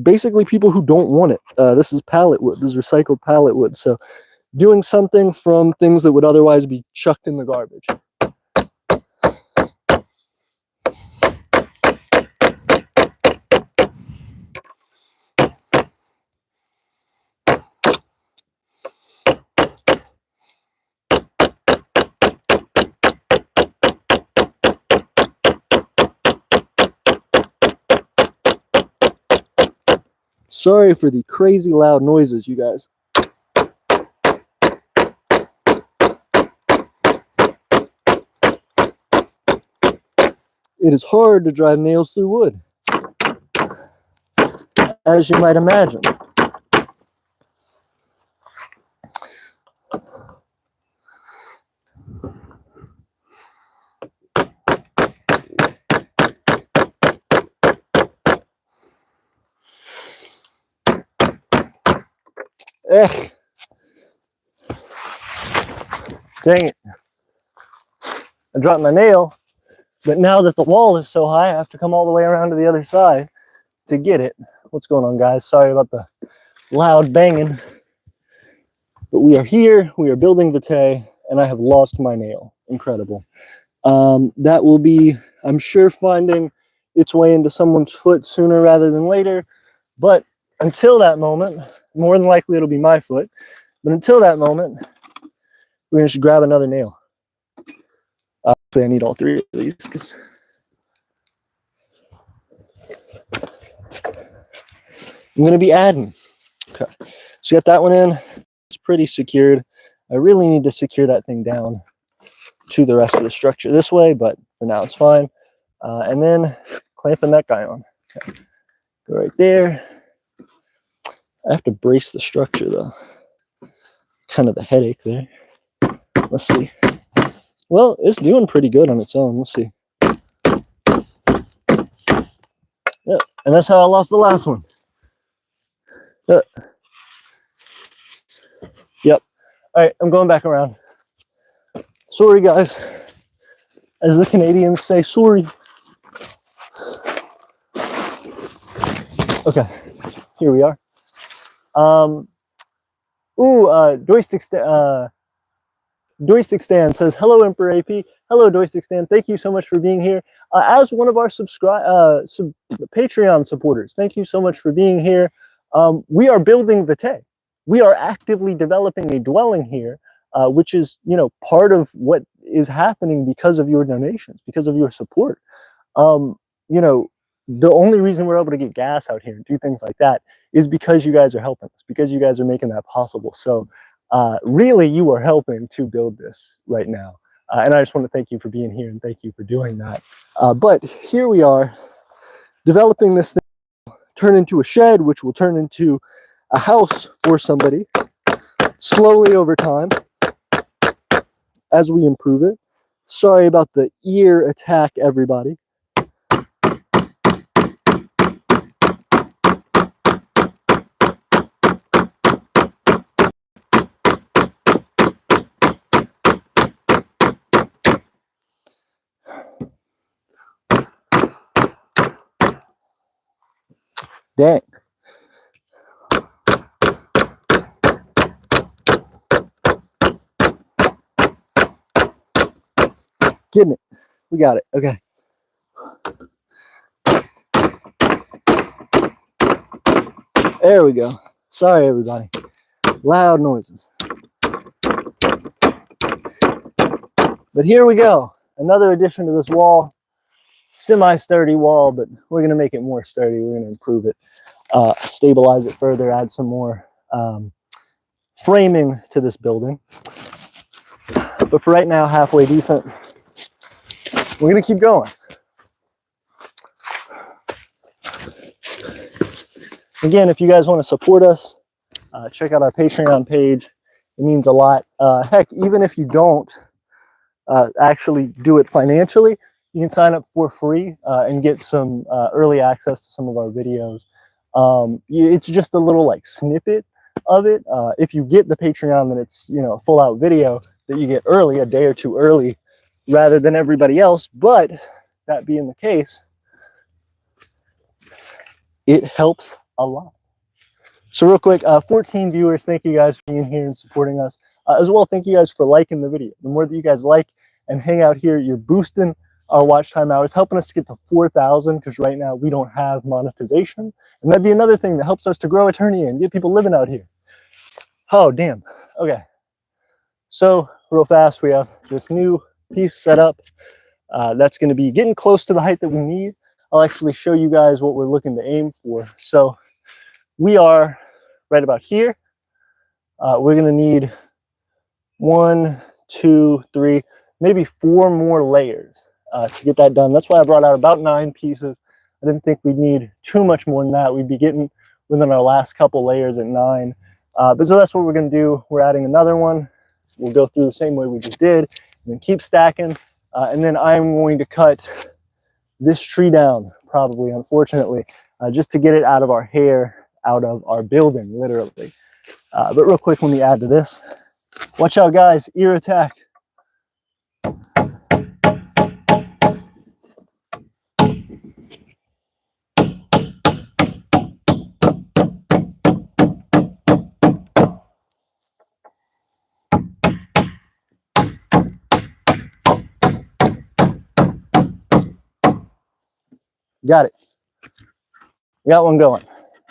basically people who don't want it. This is pallet wood. This is recycled pallet wood. So doing something from things that would otherwise be chucked in the garbage. Sorry for the crazy loud noises, you guys. It is hard to drive nails through wood, as you might imagine. Dang it. I dropped my nail, but now that the wall is so high, I have to come all the way around to the other side to get it. What's going on, guys? Sorry about the loud banging. But we are here, we are building Vitae, and I have lost my nail. Incredible. That will be, I'm sure, finding its way into someone's foot sooner rather than later. But until that moment, more than likely it'll be my foot. But until that moment, we're going to grab another nail. I need all three of these because I'm going to be adding. Okay, so got that one in. It's pretty secured. I really need to secure that thing down to the rest of the structure this way, but for now it's fine. And then clamping that guy on. Okay. Go right there. I have to brace the structure though. Kind of a headache there. Let's see. Well, it's doing pretty good on its own. Let's see. Yep, and that's how I lost the last one. Yep. All right, I'm going back around. Sorry, guys. As the Canadians say, sorry. Okay, here we are. Joystick Stan says, hello, Emperor AP. Hello, Joystick Stan. Thank you so much for being here. As one of our Patreon supporters, thank you so much for being here. We are building Vitae. We are actively developing a dwelling here, which is, you know, part of what is happening because of your donations, because of your support. You know, the only reason we're able to get gas out here and do things like that is because you guys are helping us, because you guys are making that possible. So really, you are helping to build this right now. And I just want to thank you for being here and thank you for doing that. But here we are developing this thing, turn into a shed, which will turn into a house for somebody slowly over time as we improve it. Sorry about the ear attack, everybody. Dang. Getting it. We got it. Okay. There we go. Sorry, everybody. Loud noises. But here we go. Another addition to this wall. Semi-sturdy wall, but we're going to make it more sturdy. We're going to improve it, stabilize it further, add some more framing to this building. But for right now, halfway decent. We're going to keep going. Again, if you guys want to support us, check out our Patreon page. It means a lot. Heck, even if you don't actually do it financially, you can sign up for free and get some early access to some of our videos. It's just a little like snippet of it. If you get the Patreon, then it's, you know, a full out video that you get early, a day or two early, rather than everybody else. But that being the case, it helps a lot. So real quick, 14 viewers, thank you guys for being here and supporting us. As well, thank you guys for liking the video. The more that you guys like and hang out here, you're boosting our watch time hours, helping us to get to 4,000, because right now we don't have monetization. And that'd be another thing that helps us to grow Aeternia and get people living out here. Oh, damn. Okay. So real fast, we have this new piece set up. That's going to be getting close to the height that we need. I'll actually show you guys what we're looking to aim for. So we are right about here. We're going to need 1, 2, 3, maybe 4 more layers to get that done. That's why I brought out about 9 pieces. I didn't think we'd need too much more than that. We'd be getting within our last couple layers at 9. But so that's what we're going to do. We're adding another one. We'll go through the same way we just did, and then keep stacking. And then I'm going to cut this tree down, probably, unfortunately, just to get it out of our hair, out of our building, literally. But real quick, let me add to this. Watch out, guys, ear attack. Got it. Got one going.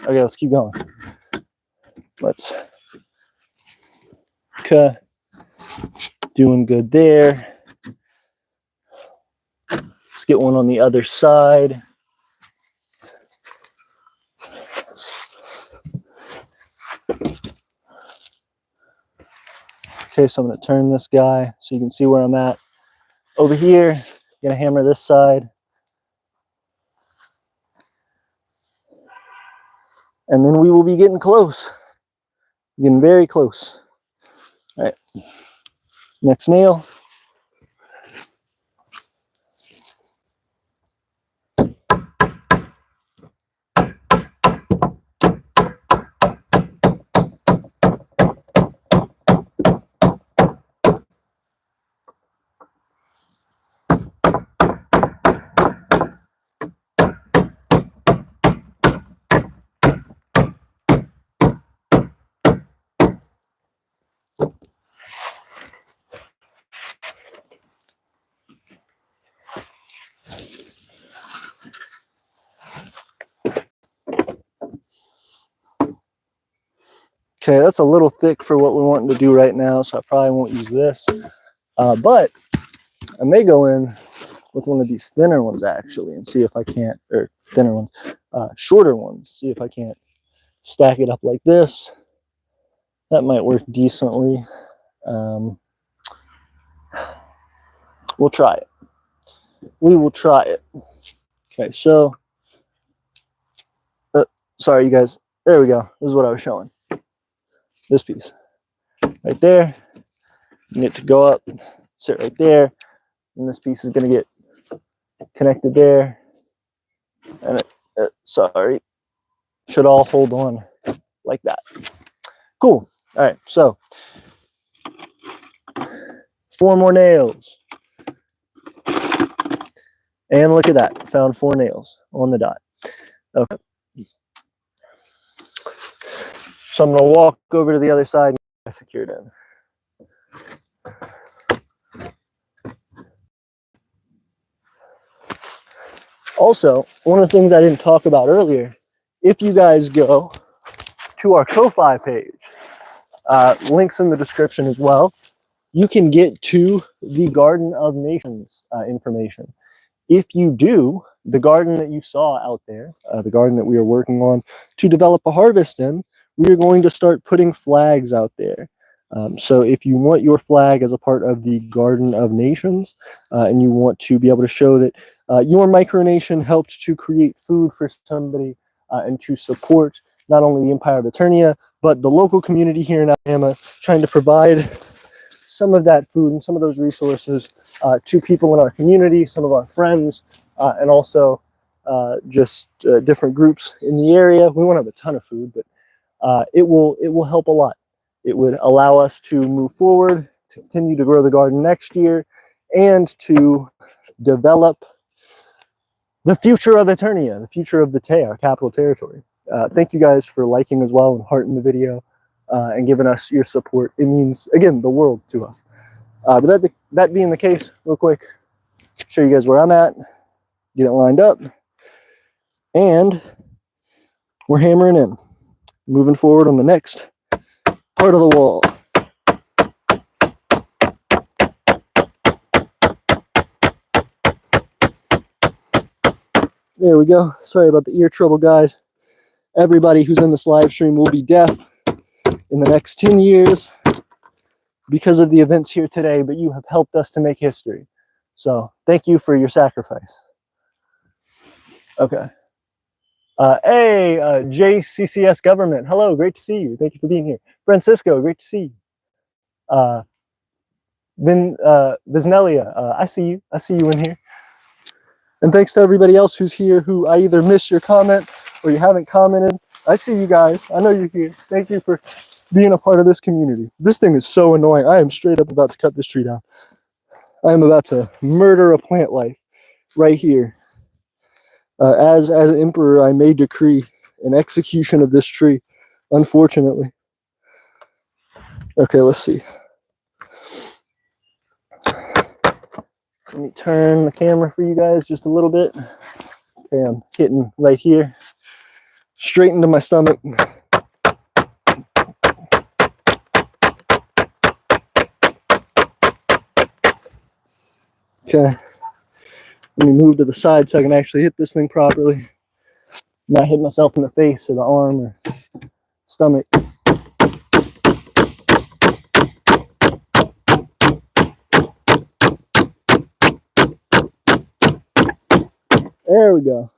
Okay, let's keep going. Let's cut. Doing good there. Let's get one on the other side. Okay, so I'm going to turn this guy so you can see where I'm at. Over here, I'm going to hammer this side. And then we will be getting close. Getting very close. All right. Next nail. Okay, that's a little thick for what we're wanting to do right now, so I probably won't use this. But I may go in with one of these thinner ones, actually, and see if I can't, or thinner ones, shorter ones, see if I can't stack it up like this. That might work decently. We'll try it. We will try it. Okay, so, sorry, you guys. There we go. This is what I was showing. This piece right there. You need to go up, sit right there, and this piece is going to get connected there. And sorry, should all hold on like that. Cool. All right, so 4 more nails. And look at that, found 4 nails on the dot. Okay. So I'm going to walk over to the other side and get secured in. Also, one of the things I didn't talk about earlier, if you guys go to our Ko-Fi page, links in the description as well, you can get to the Garden of Nations information. If you do, the garden that you saw out there, the garden that we are working on to develop a harvest in, we are going to start putting flags out there. So if you want your flag as a part of the Garden of Nations, and you want to be able to show that your micronation helped to create food for somebody and to support not only the Empire of Aeternia, but the local community here in Alabama, trying to provide some of that food and some of those resources to people in our community, some of our friends, and also just different groups in the area. We won't have a ton of food, but it will help a lot. It would allow us to move forward, to continue to grow the garden next year, and to develop the future of Aeternia, the future of Vitae, our capital territory. Thank you guys for liking as well and hearting the video and giving us your support. It means, again, the world to us. But that being the case, real quick, show you guys where I'm at, get it lined up, and we're hammering in. Moving forward on the next part of the wall. There we go. Sorry about the ear trouble, guys. Everybody who's in this live stream will be deaf in the next 10 years because of the events here today, but you have helped us to make history. So thank you for your sacrifice. Okay. Hey, JCCS government. Hello, great to see you. Thank you for being here. Francisco, great to see you. Bisnelia, I see you. I see you in here. And thanks to everybody else who's here who I either missed your comment or you haven't commented. I see you guys. I know you're here. Thank you for being a part of this community. This thing is so annoying. I am straight up about to cut this tree down. I am about to murder a plant life right here. As an emperor, I may decree an execution of this tree, unfortunately. Okay, let's see. Let me turn the camera for you guys just a little bit. Okay, I'm hitting right here, straight into my stomach. Okay, let me move to the side so I can actually hit this thing properly. Not hit myself in the face or the arm or stomach. There we go.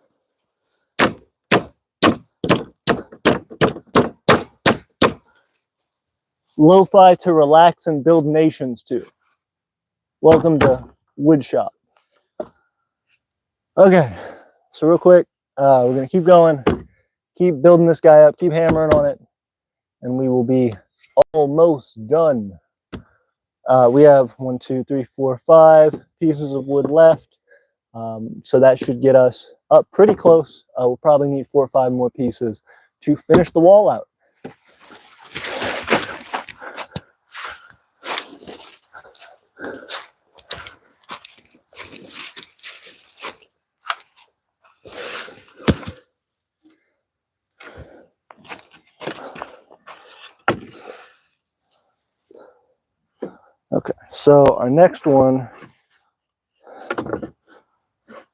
Lo-fi to relax and build nations to. Welcome to Woodshop. Okay, so real quick, we're gonna keep going, keep building this guy up, keep hammering on it, and we will be almost done. We have 1, 2, 3, 4, 5 pieces of wood left. So that should get us up pretty close. We'll probably need 4 or 5 more pieces to finish the wall out. Okay, so our next one,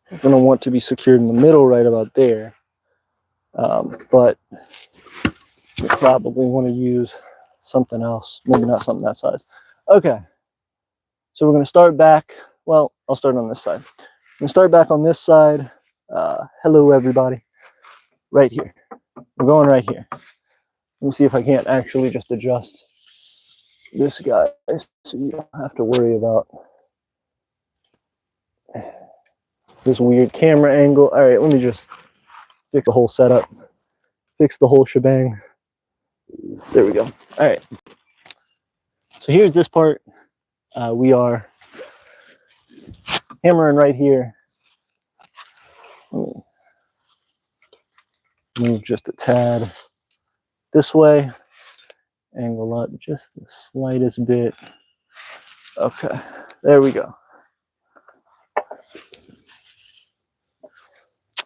we're going to want to be secured in the middle right about there. But we probably want to use something else, maybe not something that size. Okay, so we're going to start back. Well, I'll start on this side. I'm going to start back on this side. Hello, everybody. Right here. We're going right here. Let me see if I can't actually just adjust this guy so you don't have to worry about this weird camera angle. All right, let me just fix the whole setup, fix the whole shebang. There we go. All right, so here's this part. We are hammering right here. Let me move just a tad this way, angle up just the slightest bit. Okay, there we go.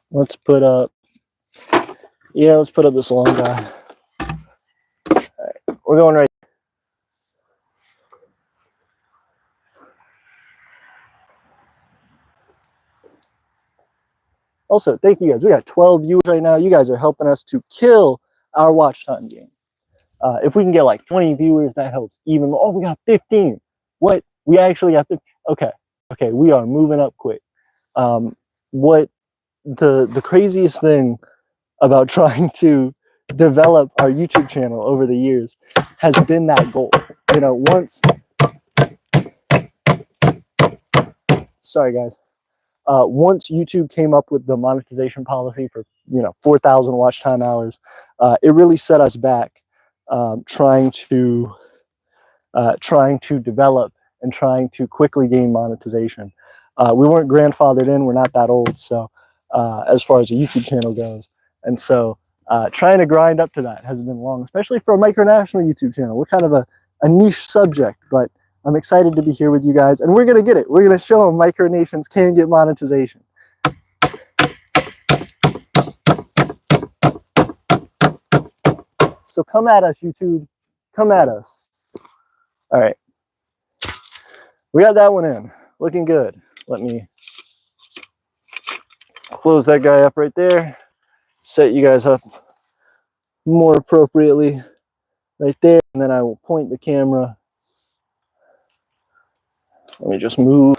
Let's put up, yeah, let's put up this long guy. All right, we're going right. Also, thank you guys. We got 12 viewers right now. You guys are helping us to kill our watch time game. If we can get like 20 viewers, that helps even more. Oh, we got 15. What? We actually got 15. Okay, we are moving up quick. What the craziest thing about trying to develop our YouTube channel over the years has been that goal. You know, sorry guys. Once YouTube came up with the monetization policy for 4,000 watch time hours, it really set us back trying to develop and trying to quickly gain monetization. We weren't grandfathered in. We're not that old, so as far as the YouTube channel goes, and so trying to grind up to that has been long, especially for a Micronational YouTube channel. We're kind of a niche subject, but I'm excited to be here with you guys, and we're going to get it. We're going to show them micronations can get monetization. So come at us, YouTube. Come at us. All right. We got that one in. Looking good. Let me close that guy up right there. Set you guys up more appropriately right there. And then I will point the camera. Let me just move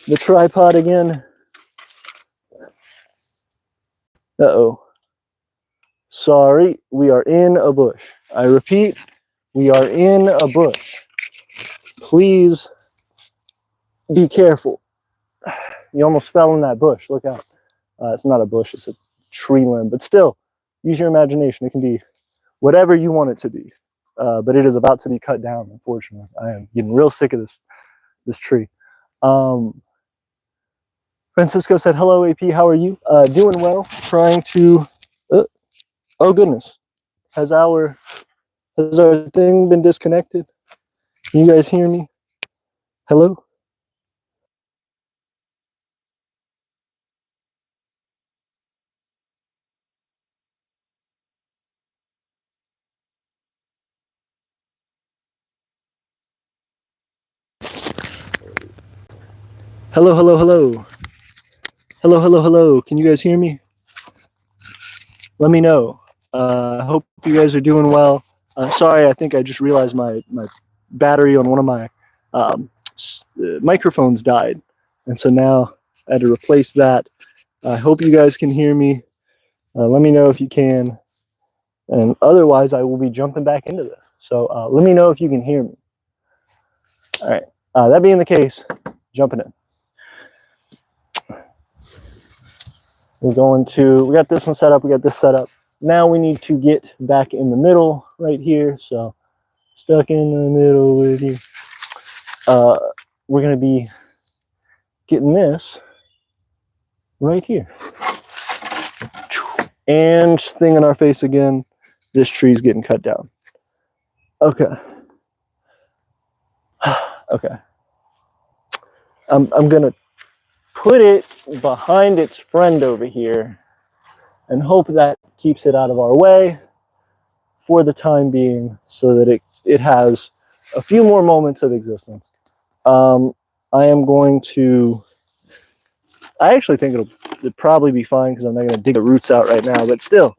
the tripod again. Uh-oh. Sorry, we are in a bush. I repeat, we are in a bush. Please be careful. You almost fell in that bush. Look out. It's not a bush, it's a tree limb. But still, use your imagination. It can be whatever you want it to be. But it is about to be cut down, unfortunately. I am getting real sick of this tree. Francisco said, hello, AP. How are you? Doing well. Trying to... oh, goodness. Has our thing been disconnected? Can you guys hear me? Hello? Hello, hello, hello. Hello, hello, hello. Can you guys hear me? Let me know. I hope you guys are doing well. Sorry, I think I just realized my battery on one of my microphones died. And so now I had to replace that. I hope you guys can hear me. Let me know if you can. And otherwise, I will be jumping back into this. So let me know if you can hear me. All right. That being the case, jumping in. We're going to, we got this one set up, we got this set up. Now we need to get back in the middle right here. So stuck in the middle with you. We're going to be getting this right here. And thing in our face again, this tree's getting cut down. Okay. Okay. I'm going to put it behind its friend over here and hope that keeps it out of our way for the time being so that it has a few more moments of existence. I am going to, I actually think it'll probably be fine because I'm not going to dig the roots out right now, but still,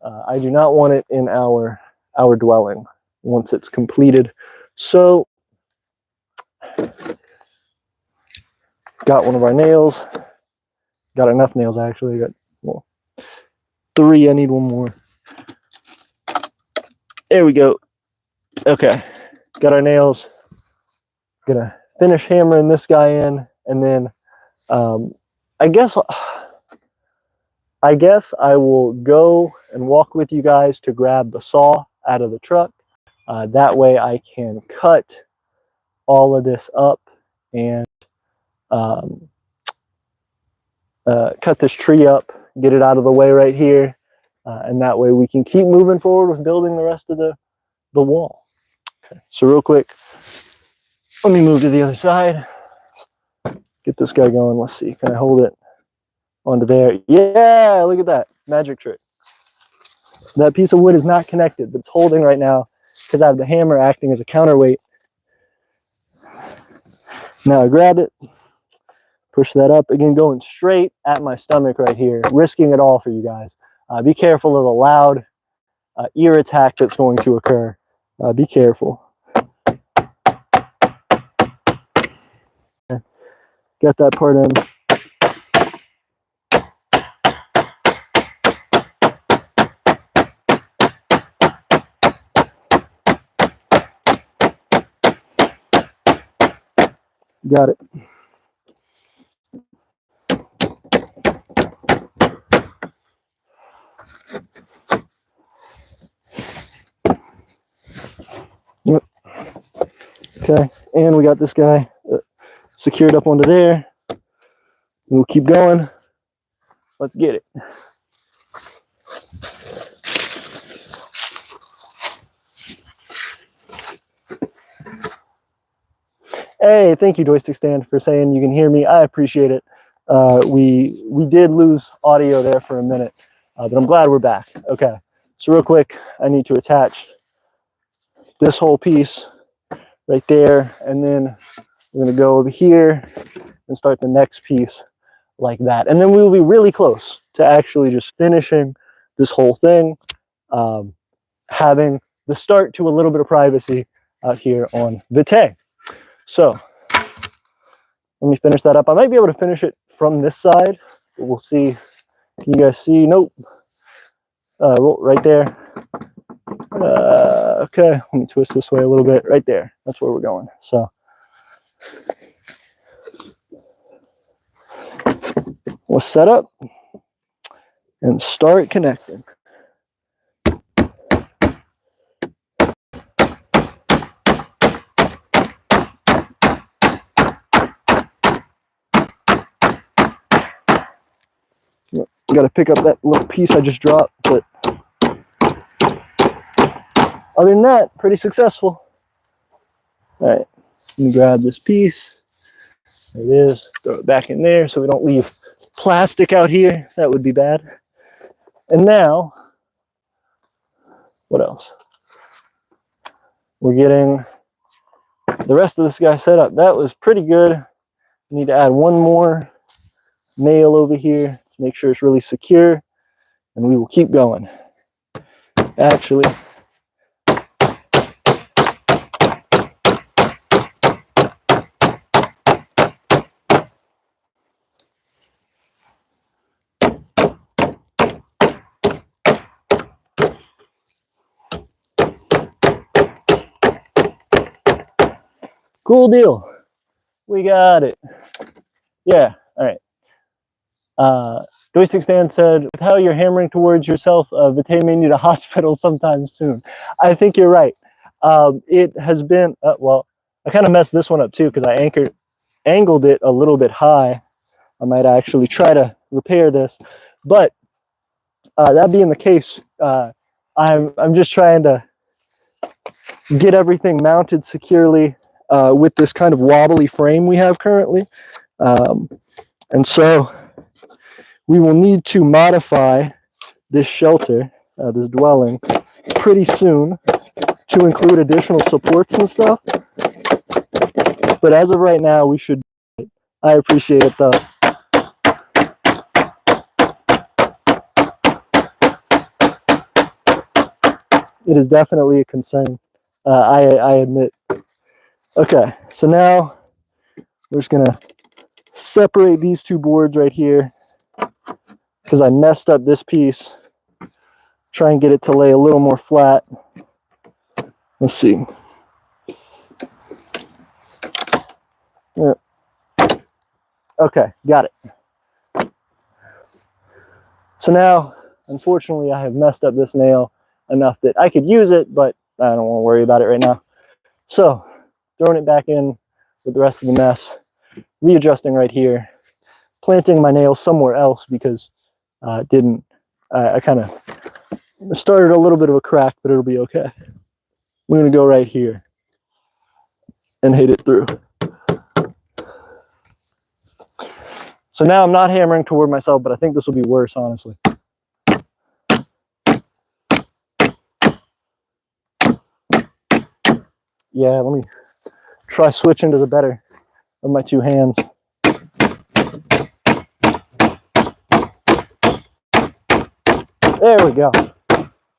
I do not want it in our dwelling once it's completed. So, got one of our nails, got enough nails actually, got, well, 3, I need one more. There we go. Okay, got our nails. Gonna finish hammering this guy in, and then I guess I will go and walk with you guys to grab the saw out of the truck. That way I can cut all of this up and cut this tree up, get it out of the way right here, and that way we can keep moving forward with building the rest of the wall. Okay. So real quick, let me move to the other side. Get this guy going. Let's see. Can I hold it onto there? Yeah, look at that. Magic trick. That piece of wood is not connected, but it's holding right now because I have the hammer acting as a counterweight. Now I grab it, push that up. Again, going straight at my stomach right here, risking it all for you guys. Be careful of the loud ear attack that's going to occur. Be careful. Get that part in. Got it. Yep. Okay, and we got this guy secured up onto there. We'll keep going. Let's get it. Hey, thank you, Joystick Stand, for saying you can hear me. I appreciate it. We did lose audio there for a minute, but I'm glad we're back. Okay, so real quick, I need to attach this whole piece right there, and then we're going to go over here and start the next piece like that. And then we will be really close to actually just finishing this whole thing, having the start to a little bit of privacy out here on Vitae. So let me finish that up. I might be able to finish it from this side, but we'll see. Can you guys see? Nope. Right there. Okay, let me twist this way a little bit. Right there. That's where we're going. So we'll set up and start connecting. I got to pick up that little piece I just dropped, but other than that, pretty successful. All right, let me grab this piece. There it is. Throw it back in there so we don't leave plastic out here. That would be bad. And now, what else? We're getting the rest of this guy set up. That was pretty good. We need to add one more nail over here to make sure it's really secure, and we will keep going. Actually, cool deal. We got it. Yeah, all right. Joystick Stand said, with how you're hammering towards yourself, Vitae may need a hospital sometime soon. I think you're right. It has been, well, I kind of messed this one up too because I angled it a little bit high. I might actually try to repair this. But that being the case, I'm just trying to get everything mounted securely with this kind of wobbly frame we have currently. And so we will need to modify this shelter, this dwelling, pretty soon to include additional supports and stuff. But as of right now, we should. I appreciate it though. It is definitely a concern. I admit. Okay, so now we're just gonna separate these two boards right here because I messed up this piece. Try and get it to lay a little more flat. Let's see. Yeah. Okay, got it. So now, unfortunately, I have messed up this nail enough that I could use it, but I don't want to worry about it right now. So, throwing it back in with the rest of the mess, readjusting right here, planting my nail somewhere else because I kind of started a little bit of a crack, but it'll be okay. We're going to go right here and hit it through. So now I'm not hammering toward myself, but I think this will be worse, honestly. Yeah, let me try switching to the better of my two hands. There we go.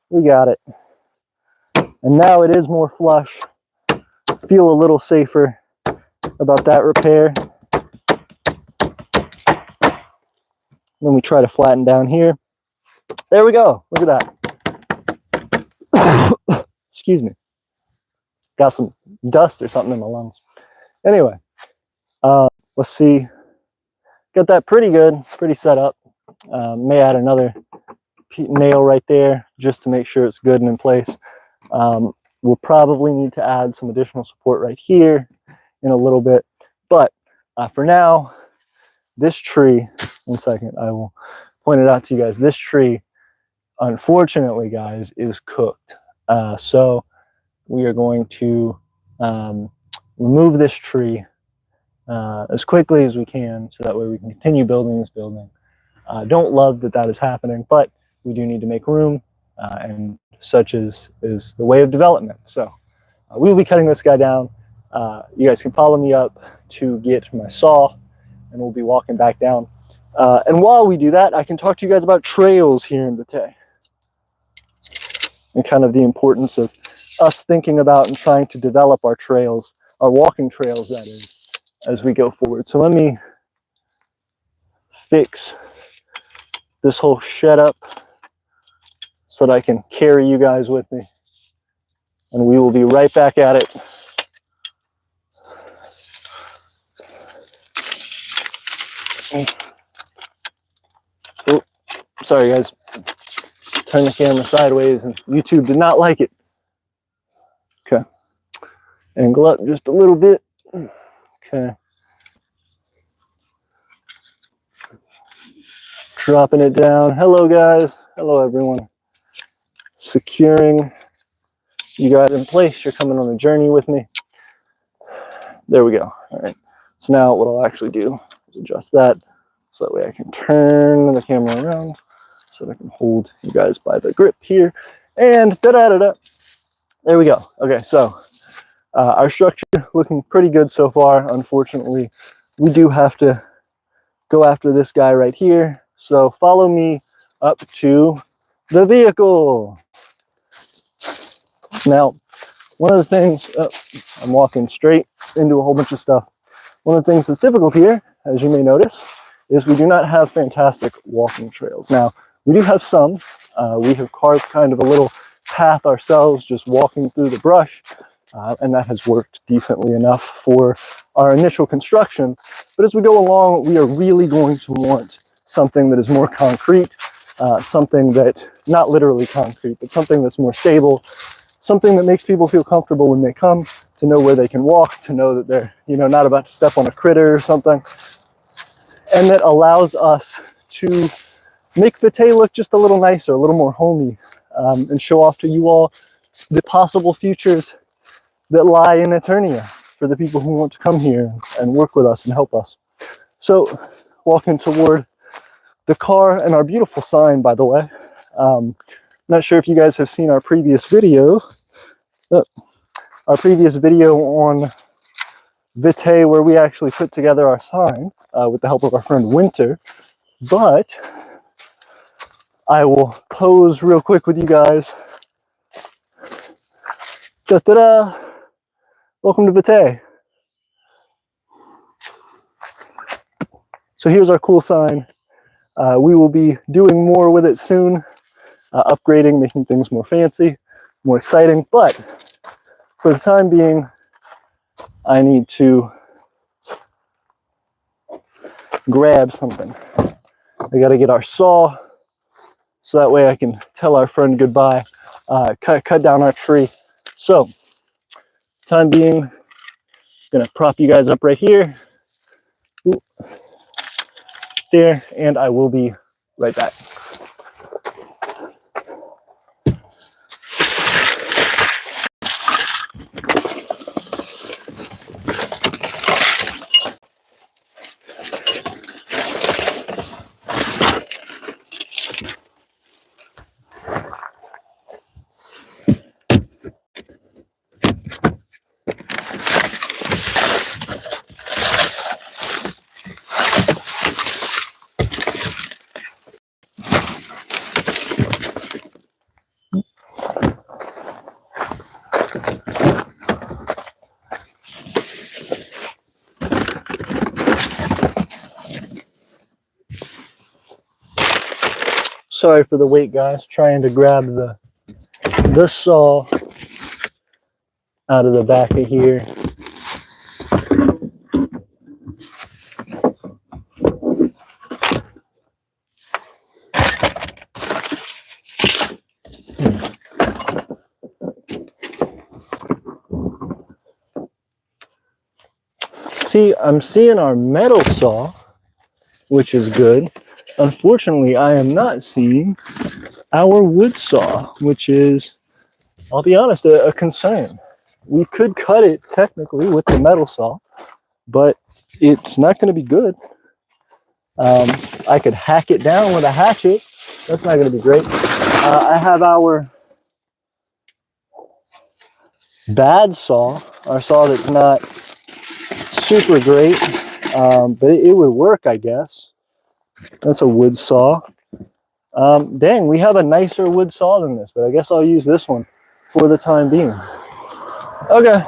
We got it. And now it is more flush. Feel a little safer about that repair. Then we try to flatten down here. There we go. Look at that. Excuse me. Got some dust or something in my lungs. Anyway, let's see. Got that pretty good, pretty set up. May add another nail right there just to make sure it's good and in place. We'll probably need to add some additional support right here in a little bit. But for now, this tree, one second, I will point it out to you guys. This tree, unfortunately, guys, is cooked. So we are going to remove this tree as quickly as we can, so that way we can continue building this building. Don't love that that is happening, but we do need to make room, and such is the way of development. So we will be cutting this guy down. You guys can follow me up to get my saw, and we'll be walking back down. And while we do that, I can talk to you guys about trails here in Vitae, and kind of the importance of us thinking about and trying to develop our trails, our walking trails, that is, as we go forward. So let me fix this whole shed up so that I can carry you guys with me, and we will be right back at it. Oh, sorry guys, turn the camera sideways and YouTube did not like it. Okay, angle up just a little bit. Okay, dropping it down. Hello guys, hello everyone. Securing you guys in place. You're coming on a journey with me. There we go. All right, so now what I'll actually do is adjust that so that way I can turn the camera around so that I can hold you guys by the grip here, and da-da-da-da. There we go. Okay, so our structure looking pretty good so far. Unfortunately, we do have to go after this guy right here. So follow me up to the vehicle. Now, one of the things, I'm walking straight into a whole bunch of stuff. One of the things that's difficult here, as you may notice, is we do not have fantastic walking trails. Now, we do have some. We have carved kind of a little path ourselves, just walking through the brush, and that has worked decently enough for our initial construction. But as we go along, we are really going to want something that is more concrete, something that, not literally concrete, but something that's more stable, something that makes people feel comfortable when they come, to know where they can walk, to know that they're, not about to step on a critter or something, and that allows us to make Vitae look just a little nicer, a little more homey, and show off to you all the possible futures that lie in Aeternia for the people who want to come here and work with us and help us. So, walking toward the car and our beautiful sign, by the way. Not sure if you guys have seen our previous video. Our previous video on Vitae, where we actually put together our sign with the help of our friend Winter. But I will pose real quick with you guys. Ta-da! Welcome to Vitae. So here's our cool sign. We will be doing more with it soon, upgrading, making things more fancy, more exciting. But for the time being, I need to grab something. I got to get our saw so that way I can tell our friend goodbye, cut down our tree. So, time being, gonna prop you guys up right here. Ooh. There, and I will be right back. Sorry for the wait, guys. Trying to grab the saw out of the back of here. See, I'm seeing our metal saw, which is good. Unfortunately, I am not seeing our wood saw, which is, I'll be honest, a concern. We could cut it technically with the metal saw, but it's not going to be good. I could hack it down with a hatchet. That's not going to be great. I have our bad saw, our saw that's not super great, but it would work, I guess. That's a wood saw. Dang, we have a nicer wood saw than this, but I guess I'll use this one for the time being. Okay,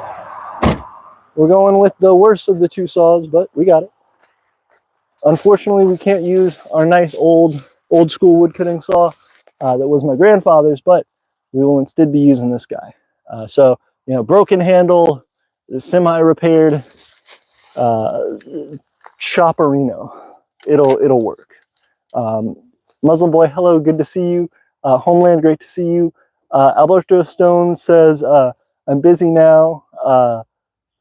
we're going with the worst of the two saws, but we got it. Unfortunately, we can't use our nice old school wood cutting saw that was my grandfather's, but we will instead be using this guy. So, you know, broken handle, semi-repaired, chopperino. It'll work. Muslim Boy, hello, good to see you. Homeland, great to see you. Alberto Stone says, I'm busy now,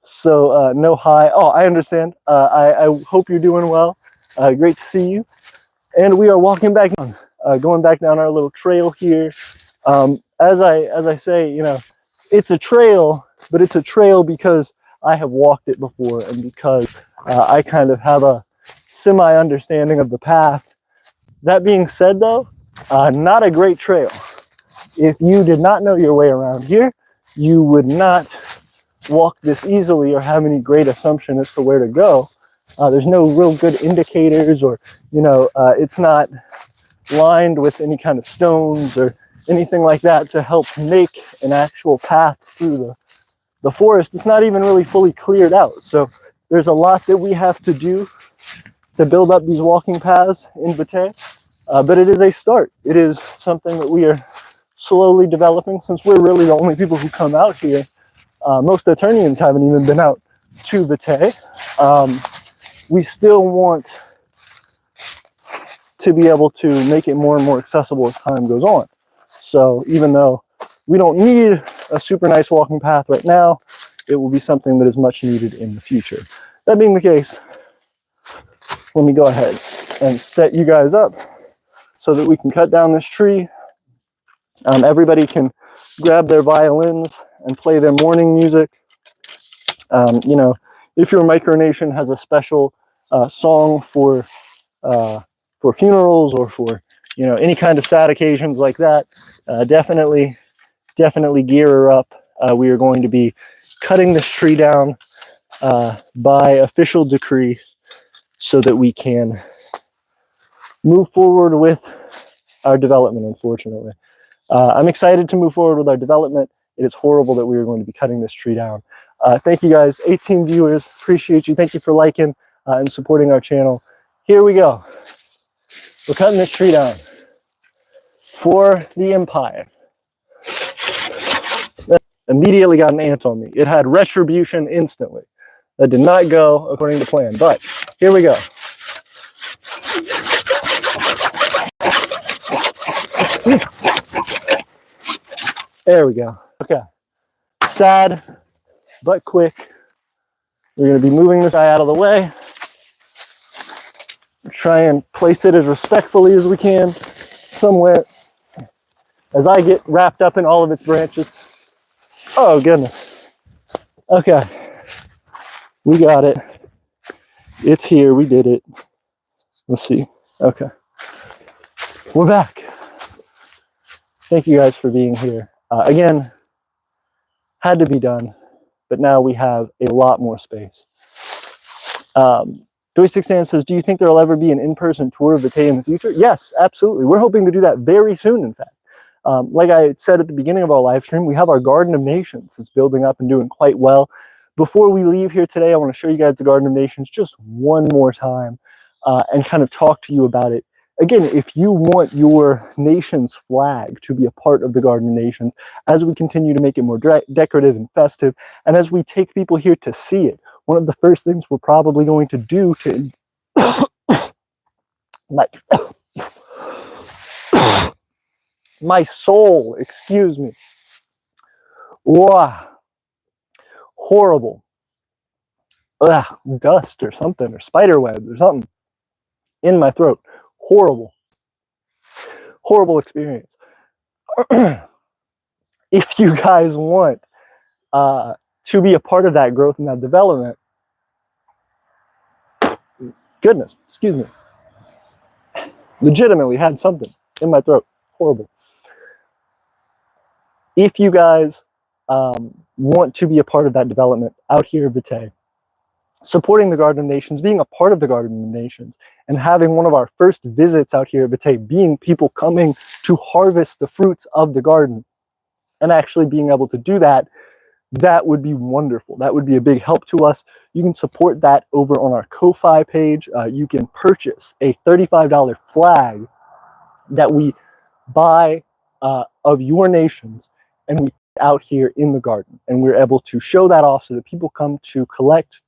so no hi. Oh, I understand. I hope you're doing well. Great to see you. And we are walking back down, going back down our little trail here. As I say, you know, it's a trail, but it's a trail because I have walked it before and because I kind of have a semi-understanding of the path. That being said, though, not a great trail. If you did not know your way around here, you would not walk this easily or have any great assumption as to where to go. There's no real good indicators, or, you know, it's not lined with any kind of stones or anything like that to help make an actual path through the forest. It's not even really fully cleared out. So there's a lot that we have to do to build up these walking paths in Vitae, but it is a start. It is something that we are slowly developing, since we're really the only people who come out here. Most Aeternians haven't even been out to Vitae. We still want to be able to make it more and more accessible as time goes on. So even though we don't need a super nice walking path right now, it will be something that is much needed in the future. That being the case, let me go ahead and set you guys up so that we can cut down this tree. Everybody can grab their violins and play their morning music. You know, if your Micronation has a special song for funerals or for, you know, any kind of sad occasions like that, definitely gear her up. We are going to be cutting this tree down by official decree so that we can move forward with our development, unfortunately. I'm excited to move forward with our development. It is horrible that we are going to be cutting this tree down. Thank you guys, 18 viewers, appreciate you. Thank you for liking and supporting our channel. Here we go. We're cutting this tree down for the Empire. That immediately got an ant on me. It had retribution instantly. That did not go according to plan, but here we go. There we go. Okay. Sad, but quick. We're going to be moving this guy out of the way. Try and place it as respectfully as we can somewhere as I get wrapped up in all of its branches. Oh, goodness. Okay. We got it. It's here. We did it. Let's see. Okay. We're back. Thank you guys for being here. Again, had to be done, but now we have a lot more space. Joystick says, do you think there will ever be an in-person tour of Vitae in the future? Yes, absolutely. We're hoping to do that very soon, in fact. Like I said at the beginning of our live stream, we have our Garden of Nations that's building up and doing quite well. Before we leave here today, I want to show you guys the Garden of Nations just one more time and kind of talk to you about it. Again, if you want your nation's flag to be a part of the Garden of Nations, as we continue to make it more decorative and festive, and as we take people here to see it, one of the first things we're probably going to do to my soul, excuse me. Wow. Horrible. Ugh, dust or something, or spider webs or something in my throat. Horrible. Horrible experience. If you guys want to be a part of that growth and that development, Goodness, excuse me. Legitimately had something in my throat. Horrible. If you guys want to be a part of that development out here at Vitae, supporting the Garden of Nations, being a part of the Garden of Nations, and having one of our first visits out here at Vitae being people coming to harvest the fruits of the garden, and actually being able to do that, that would be wonderful. That would be a big help to us. You can support that over on our Ko-Fi page. You can purchase a $35 flag that we buy of your nations, and we put out here in the garden, and we're able to show that off so that people come to collect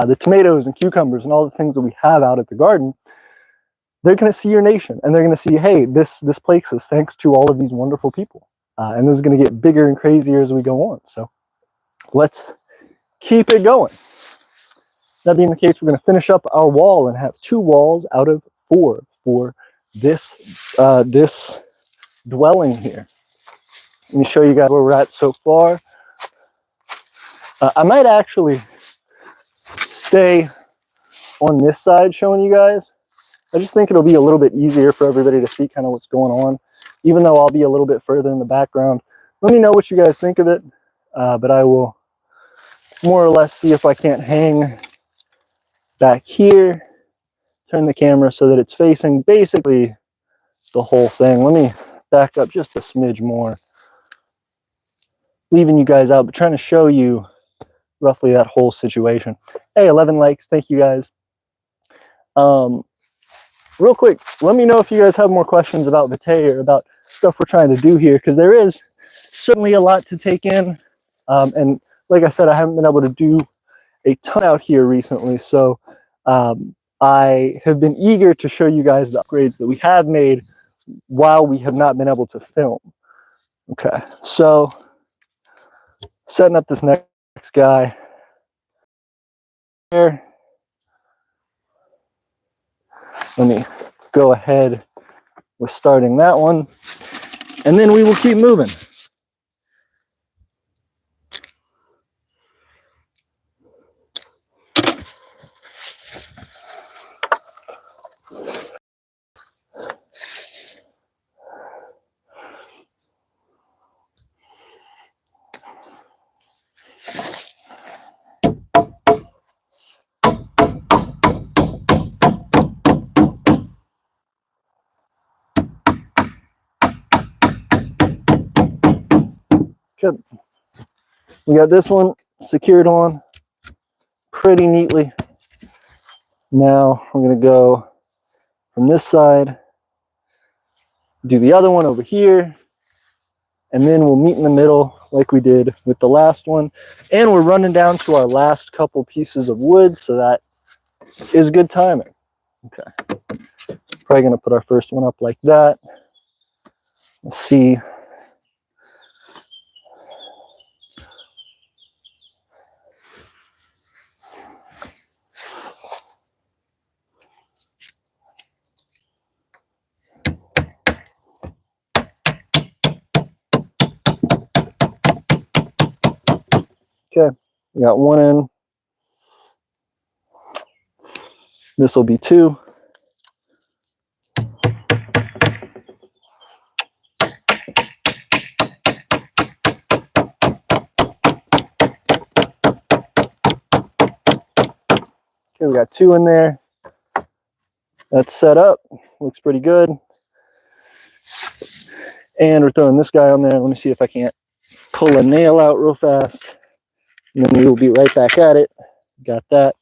the tomatoes and cucumbers and all the things that we have out at the garden. They're going to see your nation, and they're going to see, hey, this place is thanks to all of these wonderful people. And this is going to get bigger and crazier as we go on. So let's keep it going. That being the case, we're going to finish up our wall and have 2 walls out of 4 for this this dwelling here. Let me show you guys where we're at so far. I might actually stay on this side showing you guys. I just think it'll be a little bit easier for everybody to see kind of what's going on, even though I'll be a little bit further in the background. Let me know what you guys think of it, but I will more or less see if I can't hang back here, turn the camera so that it's facing basically the whole thing. Let me back up just a smidge more, leaving you guys out, but trying to show you roughly that whole situation. Hey, 11 likes, thank you guys. Real quick, let me know if you guys have more questions about Vitae or about stuff we're trying to do here, because there is certainly a lot to take in. And like I said, I haven't been able to do a ton out here recently, so I have been eager to show you guys the upgrades that we have made while we have not been able to film. Okay, so setting up this next guy here. Let me go ahead with starting that one, and then we will keep moving. Good. We got this one secured on pretty neatly. Now we're going to go from this side, do the other one over here, and then we'll meet in the middle like we did with the last one. And we're running down to our last couple pieces of wood, so that is good timing. Okay. Probably going to put our first one up like that. Let's see. Okay, we got one in. This will be 2. Okay, we got 2 in there. That's set up. Looks pretty good. And we're throwing this guy on there. Let me see if I can't pull a nail out real fast. And then we will be right back at it. Got that.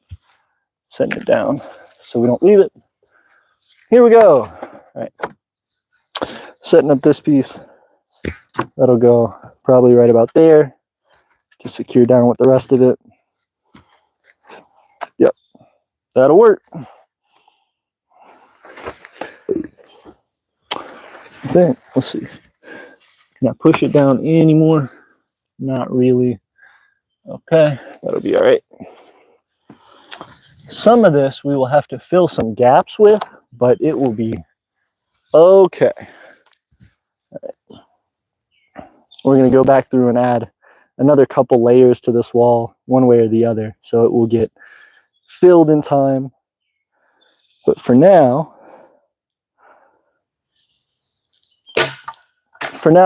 Setting it down so we don't leave it. Here we go. All right. Setting up this piece. That'll go probably right about there. Just secure down with the rest of it. Yep. That'll work. Then, let's see. Can I push it down anymore? Not really. Okay, that'll be all right. Some of this we will have to fill some gaps with, but it will be okay. All right. We're going to go back through and add another couple layers to this wall, one way or the other, so it will get filled in time. But for now,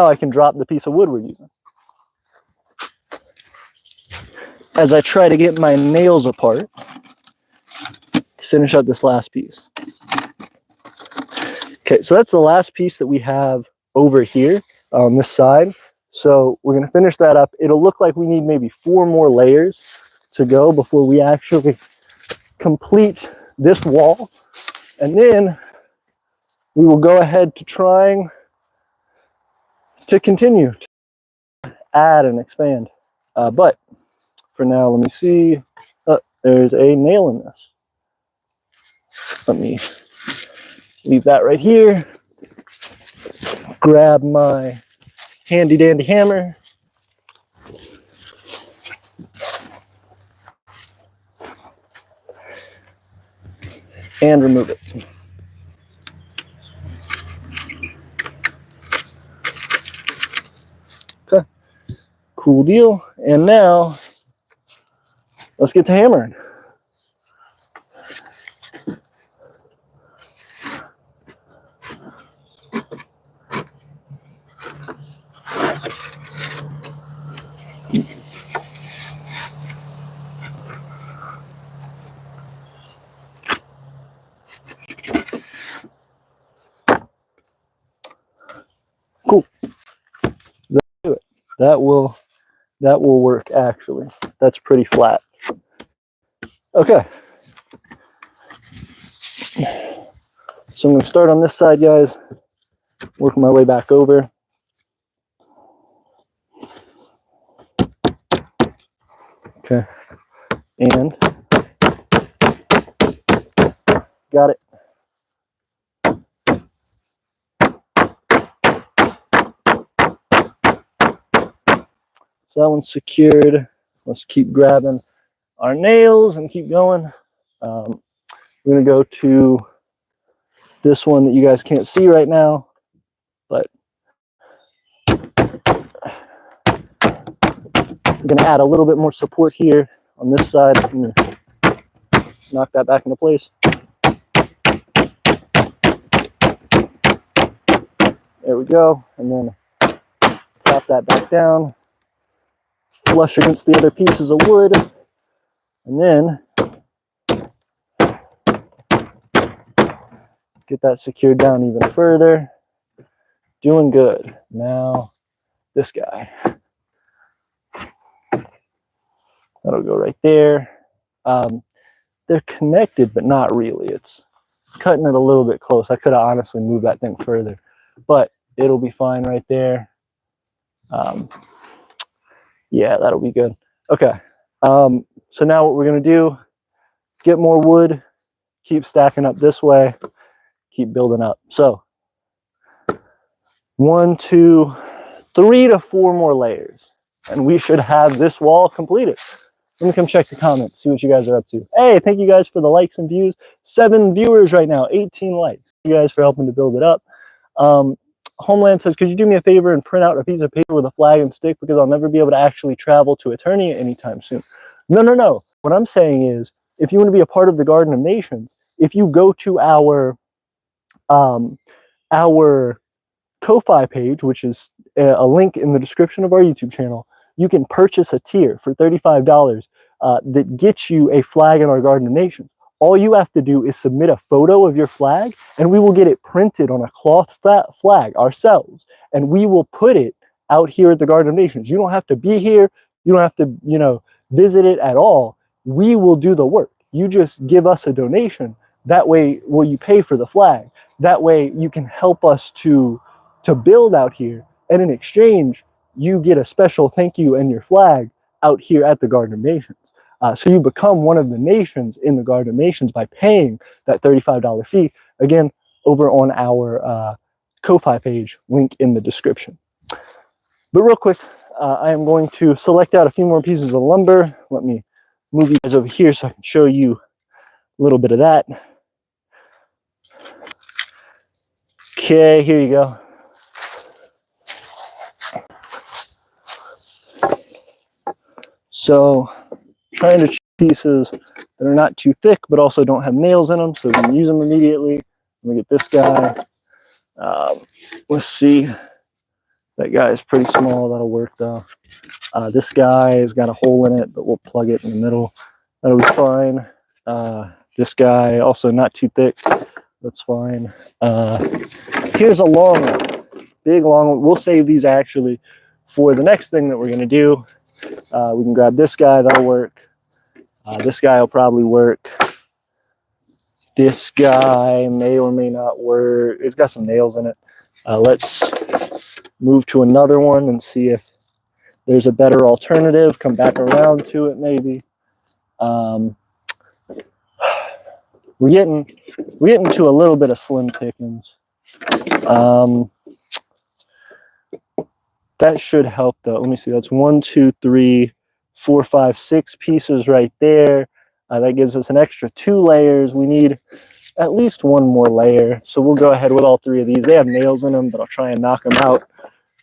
I can drop the piece of wood we're using. As I try to get my nails apart to finish up this last piece. Okay, so that's the last piece that we have over here on this side. So we're going to finish that up. It'll look like we need maybe 4 more layers to go before we actually complete this wall. And then we will go ahead to trying to continue to add and expand. But for now, let me see. There's a nail in this. Let me leave that right here. Grab my handy dandy hammer. And remove it. Okay, cool deal. And now, let's get to hammering. Cool. Let's do it. That will work actually. That's pretty flat. Okay. So I'm going to start on this side, guys. Work my way back over. Okay. And got it. So that one's secured. Let's keep grabbing our nails and keep going. We're going to go to this one that you guys can't see right now, but I'm going to add a little bit more support here on this side. I'm going to knock that back into place. There we go. And then tap that back down. Flush against the other pieces of wood. And then get that secured down even further. Doing good. Now this guy. That'll go right there. They're connected, but not really. It's cutting it a little bit close. I could have honestly moved that thing further, but it'll be fine right there. Yeah, that'll be good. Okay. So now what we're going to do, get more wood, keep stacking up this way, keep building up. So 1, 2, 3 to 4 more layers, and we should have this wall completed. Let me come check the comments, see what you guys are up to. Hey, thank you guys for the likes and views. 7 viewers right now, 18 likes. Thank you guys for helping to build it up. Homeland says, could you do me a favor and print out a piece of paper with a flag and stick, because I'll never be able to actually travel to Aeternia anytime soon. No. What I'm saying is, if you want to be a part of the Garden of Nations, if you go to our Ko-Fi page, which is a link in the description of our YouTube channel, you can purchase a tier for $35 that gets you a flag in our Garden of Nations. All you have to do is submit a photo of your flag, and we will get it printed on a cloth flag ourselves, and we will put it out here at the Garden of Nations. You don't have to be here. You don't have to, visit it at all. We will do the work. You just give us a donation. That way, you pay for the flag. That way, you can help us to build out here, and in exchange, you get a special thank you and your flag out here at the Garden of Nations. So you become one of the nations in the Garden of Nations by paying that $35 fee. Again, over on our Ko-Fi page, link in the description. But real quick, I am going to select out a few more pieces of lumber. Let me move you guys over here so I can show you a little bit of that. Okay, here you go. So, trying to pieces that are not too thick, but also don't have nails in them, so we can use them immediately. Let me get this guy. Let's see. That guy is pretty small. That'll work though. This guy has got a hole in it, but we'll plug it in the middle. That'll be fine. This guy also not too thick. That's fine. Here's a long one. Big long one. We'll save these actually for the next thing that we're going to do. We can grab this guy. That'll work. This guy will probably work. This guy may or may not work. It's got some nails in it. Let's move to another one and see if there's a better alternative. Come back around to it maybe. We're getting to a little bit of slim pickings. That should help though. Let me see. That's 1, 2, 3, 4, 5, 6 pieces right there. That gives us an extra 2 layers. We need at least 1 more layer. So we'll go ahead with all 3 of these. They have nails in them, but I'll try and knock them out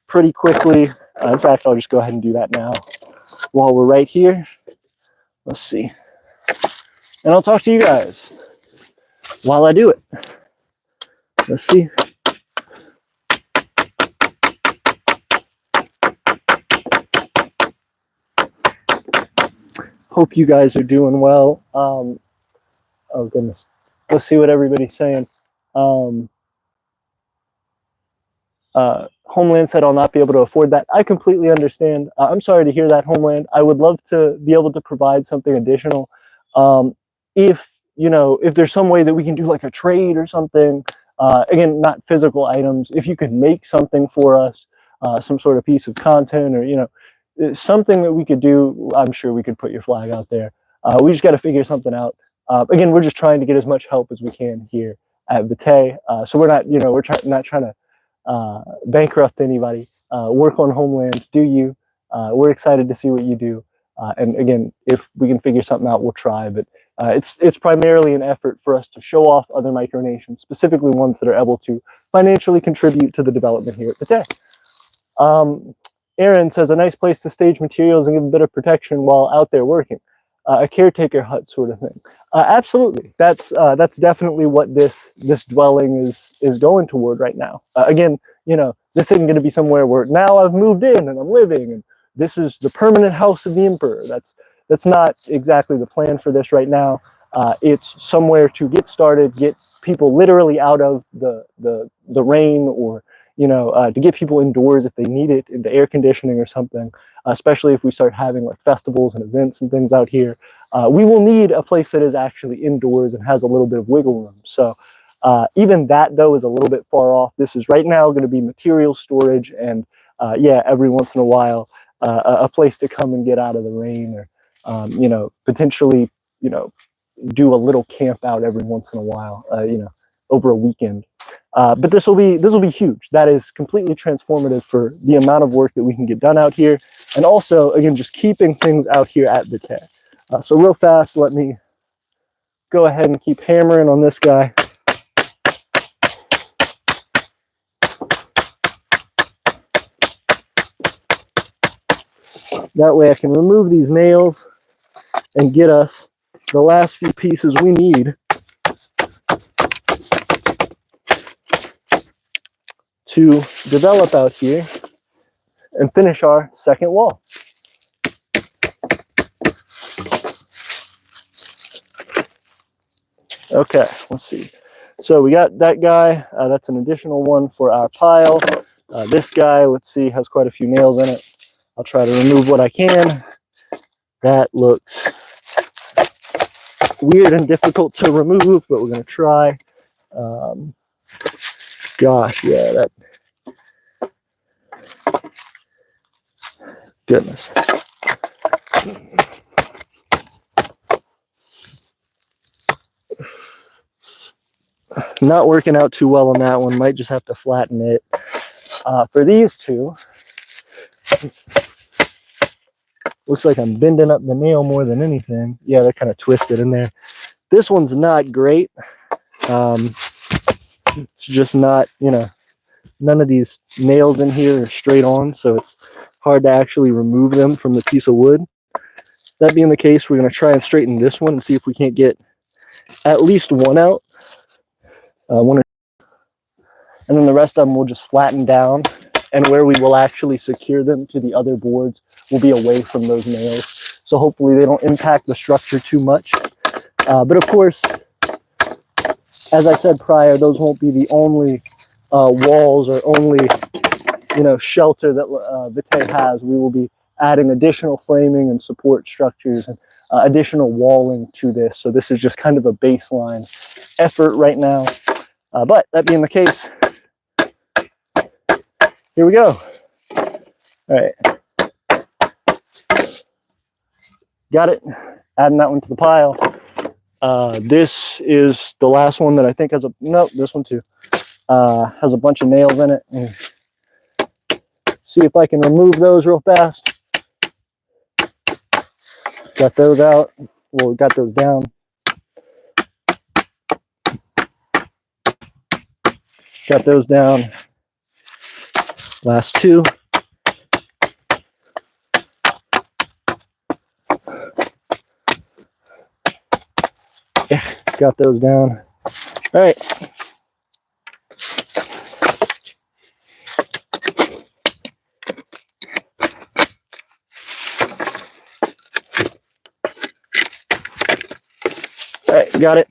pretty quickly. In fact, I'll just go ahead and do that now while we're right here. Let's see. And I'll talk to you guys while I do it. Let's see. Hope you guys are doing well. Oh goodness. Let's see what everybody's saying. Homeland said I'll not be able to afford that. I completely understand. I'm sorry to hear that, Homeland. I would love to be able to provide something additional. If there's some way that we can do like a trade or something, again, not physical items, if you could make something for us, some sort of piece of content or, something that we could do, I'm sure we could put your flag out there. We just got to figure something out. Again, we're just trying to get as much help as we can here at Vitae. So we're not, we're not trying to bankrupt anybody. Work on Homeland, do you. We're excited to see what you do. And again, if we can figure something out, we'll try. But it's primarily an effort for us to show off other micronations, specifically ones that are able to financially contribute to the development here at Vitae. Aaron says, a nice place to stage materials and give a bit of protection while out there working. A caretaker hut sort of thing. Absolutely. That's definitely what this dwelling is going toward right now. Again, this isn't going to be somewhere where now I've moved in and I'm living and this is the permanent house of the Emperor. That's not exactly the plan for this right now. It's somewhere to get started, get people literally out of the rain or to get people indoors if they need it, into air conditioning or something, especially if we start having like festivals and events and things out here. We will need a place that is actually indoors and has a little bit of wiggle room. So even that, though, is a little bit far off. This is right now going to be material storage and, every once in a while, a place to come and get out of the rain or, potentially, do a little camp out every once in a while, over a weekend. But this will be huge. That is completely transformative for the amount of work that we can get done out here, and also again just keeping things out here at Vitae. So real fast, let me go ahead and keep hammering on this guy. That way I can remove these nails and get us the last few pieces we need to develop out here and finish our second wall. Okay, let's see. So we got that guy. That's an additional one for our pile. This guy, let's see, has quite a few nails in it. I'll try to remove what I can. That looks weird and difficult to remove, but we're going to try. Gosh, yeah, that. Goodness. Not working out too well on that one. Might just have to flatten it. For these two, looks like I'm bending up the nail more than anything. Yeah, they're kind of twisted in there. This one's not great. It's just not, none of these nails in here are straight on, so it's hard to actually remove them from the piece of wood. that being the case, we're going to try and straighten this one and see if we can't get at least one out. And then the rest of them will just flatten down, and where we will actually secure them to the other boards will be away from those nails. So hopefully they don't impact the structure too much. But of course, as I said prior, those won't be the only walls or only shelter that Vitae has. We will be adding additional framing and support structures and additional walling to this. So this is just kind of a baseline effort right now. But that being the case, here we go. All right. Got it. Adding that one to the pile. This is the last one that I think has this one too. Has a bunch of nails in it. And see if I can remove those real fast. Got those out. Well, got those down. Got those down. Last two. Yeah, got those down. All right. All right, got it.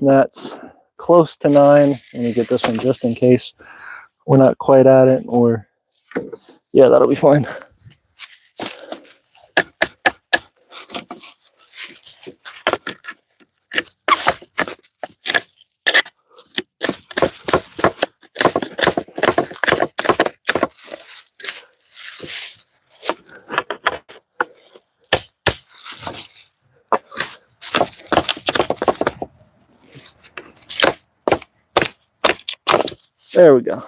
That's close to 9. Let me get this one just in case we're not quite at it, or yeah, that'll be fine. There we go.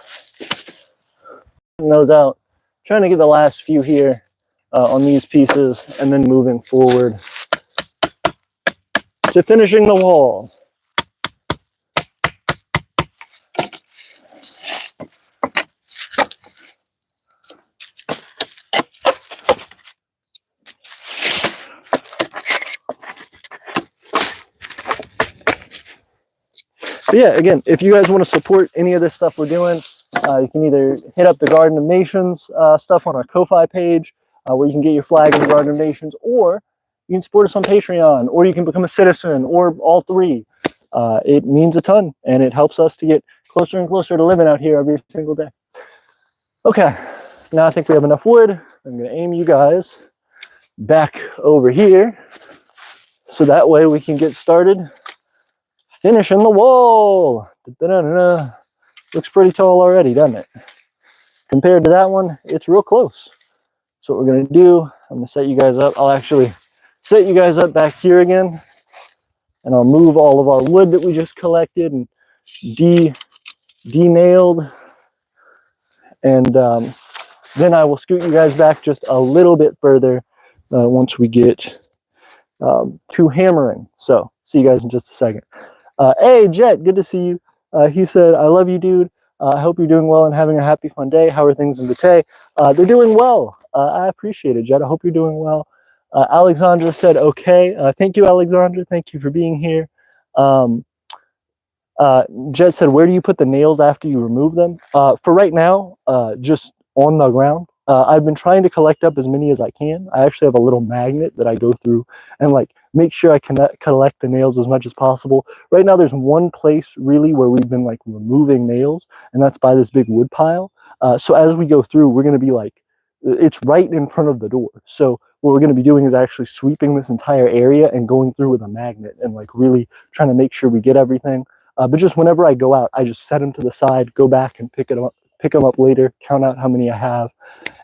Those out. Trying to get the last few here on these pieces, and then moving forward to finishing the wall. But yeah, again, if you guys want to support any of this stuff we're doing, you can either hit up the Garden of Nations stuff on our Ko-Fi page, where you can get your flag in the Garden of Nations, or you can support us on Patreon, or you can become a citizen, or all three. It means a ton, and it helps us to get closer and closer to living out here every single day. Okay, now I think we have enough wood. I'm going to aim you guys back over here, so that way we can get started finishing the wall. Da-da-da-da. Looks pretty tall already, doesn't it? Compared to that one, it's real close. So what we're going to do, I'm going to set you guys up. I'll actually set you guys up back here again, and I'll move all of our wood that we just collected and de-nailed, and then I will scoot you guys back just a little bit further once we get to hammering. So see you guys in just a second. Hey, Jet, good to see you. He said, I love you, dude. I hope you're doing well and having a happy, fun day. How are things in Vitae? They're doing well. I appreciate it, Jet. I hope you're doing well. Alexandra said, okay. Thank you, Alexandra. Thank you for being here. Jet said, where do you put the nails after you remove them? For right now, just on the ground. I've been trying to collect up as many as I can. I actually have a little magnet that I go through and make sure I can collect the nails as much as possible. Right now, there's one place really where we've been removing nails, and that's by this big wood pile. So as we go through, we're going to be it's right in front of the door. So what we're going to be doing is actually sweeping this entire area and going through with a magnet and really trying to make sure we get everything. But just whenever I go out, I just set them to the side, go back and pick them up later, count out how many I have,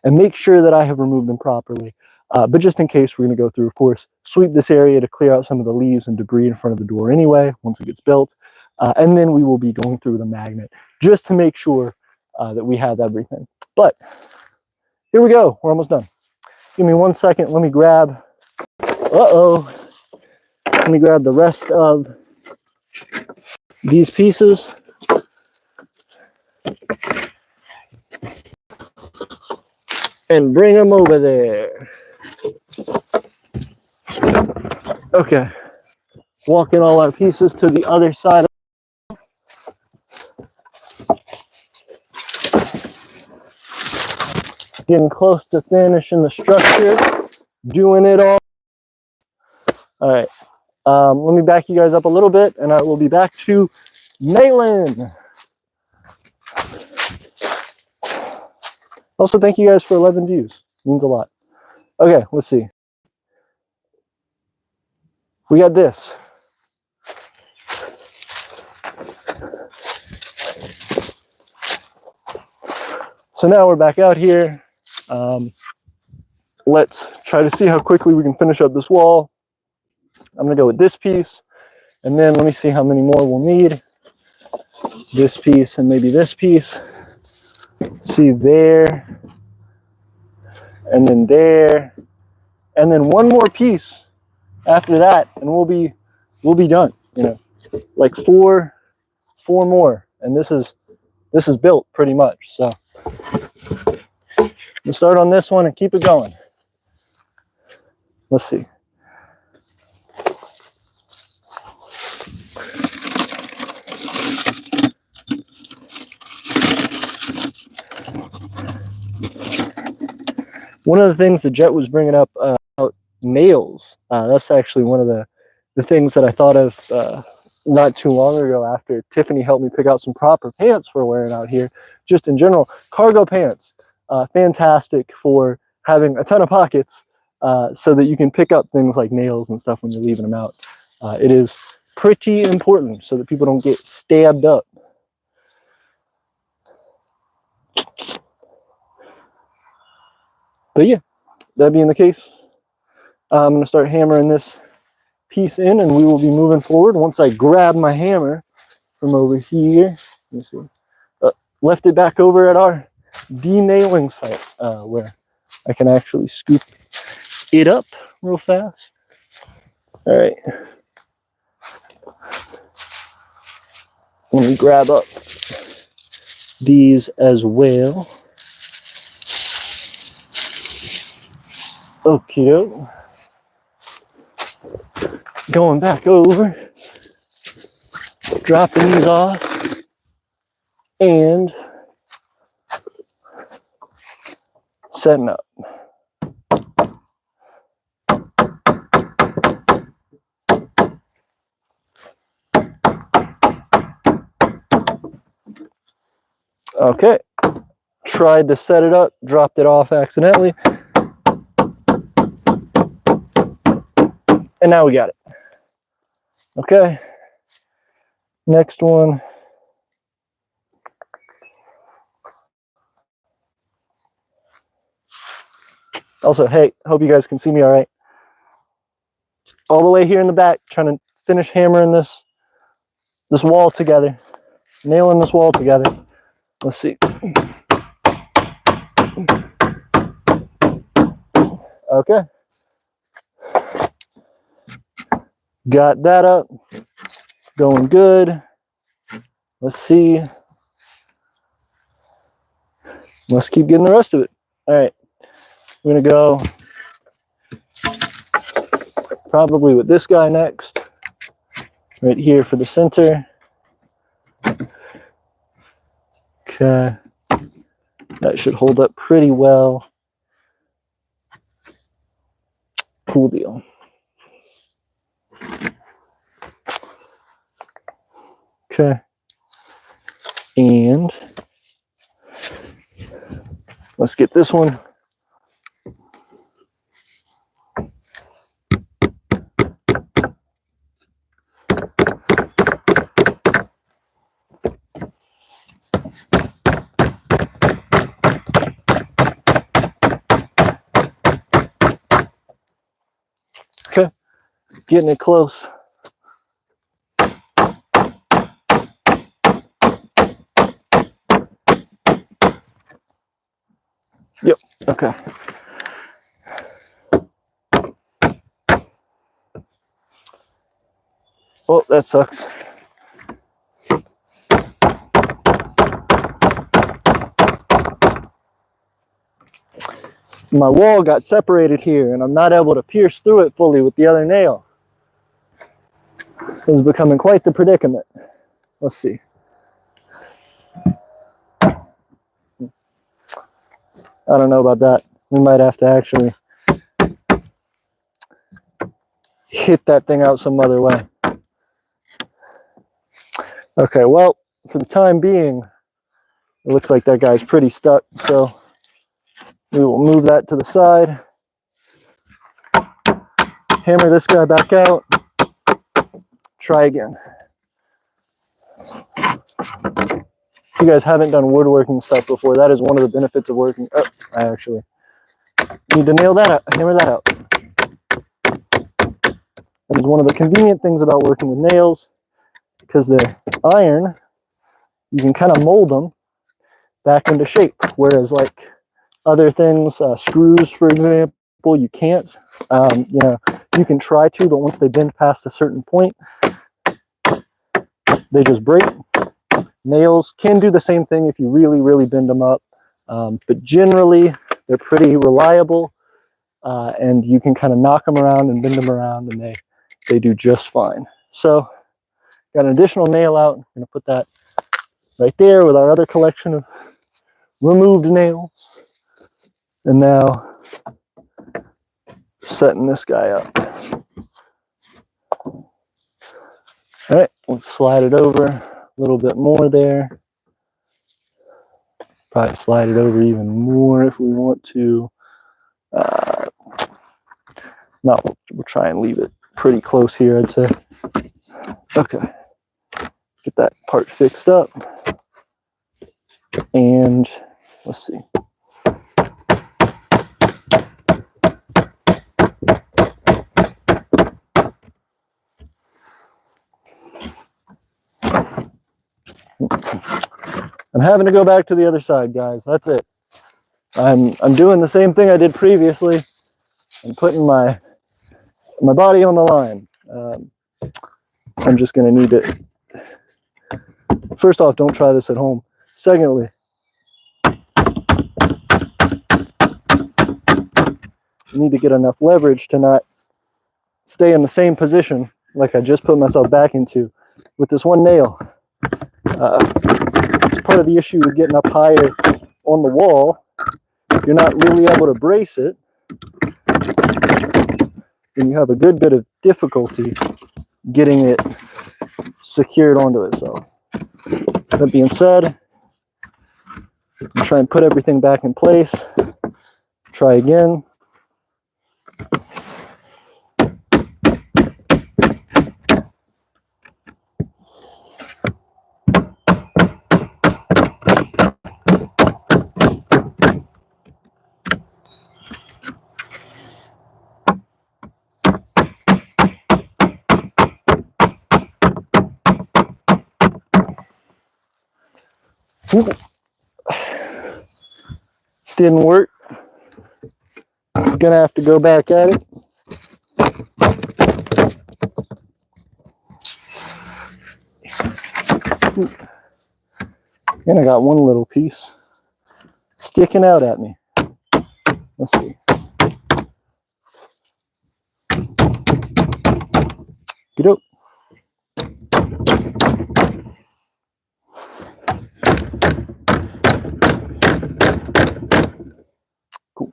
and make sure that I have removed them properly. But just in case, we're going to go through, of course, sweep this area to clear out some of the leaves and debris in front of the door anyway, once it gets built. And then we will be going through the magnet just to make sure that we have everything. But here we go. We're almost done. Give me 1 second. Let me grab, let me grab the rest of these pieces. And bring them over there. Okay, walking all our pieces to the other side. Getting close to finishing the structure, doing it all. All right, let me back you guys up a little bit and I will be back to nailing. Also, thank you guys for 11 views. It means a lot. Okay, let's see. We got this. So now we're back out here. Let's try to see how quickly we can finish up this wall. I'm gonna go with this piece, and then let me see how many more we'll need. This piece and maybe this piece. See there, and then there, and then one more piece after that, and we'll be done. You know, like four more, and this is built pretty much. So we'll start on this one and keep it going. Let's see. One of the things that Jet was bringing up about nails, that's actually one of the things that I thought of not too long ago after Tiffany helped me pick out some proper pants for wearing out here. Just in general, cargo pants, fantastic for having a ton of pockets so that you can pick up things like nails and stuff when you're leaving them out. It is pretty important so that people don't get stabbed up. But yeah, that being the case, I'm going to start hammering this piece in and we will be moving forward. Once I grab my hammer from over here, let me see, left it back over at our denailing site where I can actually scoop it up real fast. All right. Let me grab up these as well. Okie doke. Going back over, dropping these off, and setting up. Okay, tried to set it up, dropped it off accidentally, and now we got it. Okay, next one. Also, hey, hope you guys can see me all right. All the way here in the back, trying to finish hammering this wall together, nailing this wall together. Let's see. Okay. Got that up. Going good. Let's see. Let's keep getting the rest of it. All right. We're going to go probably with this guy next. Right here for the center. Okay. That should hold up pretty well. Cool deal. Okay. And let's get this one. Okay. Getting it close. Yep. Okay. Oh, that sucks. My wall got separated here and I'm not able to pierce through it fully with the other nail. is becoming quite the predicament. Let's see. I don't know about that. We might have to actually hit that thing out some other way. Okay, well, for the time being, it looks like that guy's pretty stuck, so we will move that to the side. Hammer this guy back out. Try again. If you guys haven't done woodworking stuff before, that is one of the benefits of working. Oh, I actually need to nail that out, hammer that out. That is one of the convenient things about working with nails, because the iron, you can kind of mold them back into shape, whereas like other things, screws, for example, you can't. You know, you can try to, but once they bend past a certain point, they just break. Nails can do the same thing if you really, really bend them up, but generally they're pretty reliable, and you can kind of knock them around and bend them around, and they do just fine. So, got an additional nail out. I'm going to put that right there with our other collection of removed nails. And now, setting this guy up. All right, let's slide it over a little bit more there. Probably slide it over even more if we want to. No, we'll try and leave it pretty close here, I'd say. Okay, get that part fixed up. And let's see. I'm having to go back to the other side, guys. That's it. I'm doing the same thing I did previously. I'm putting my body on the line. I'm just going to need it. First off, don't try this at home. Secondly, you need to get enough leverage to not stay in the same position like I just put myself back into with this one nail. It's part of the issue with getting up higher on the wall. If you're not really able to brace it, then you have a good bit of difficulty getting it secured onto it. So, that being said, I'm trying to put everything back in place. Try again. Didn't work. Gonna have to go back at it. And I got one little piece sticking out at me. Let's see. Get up. Cool.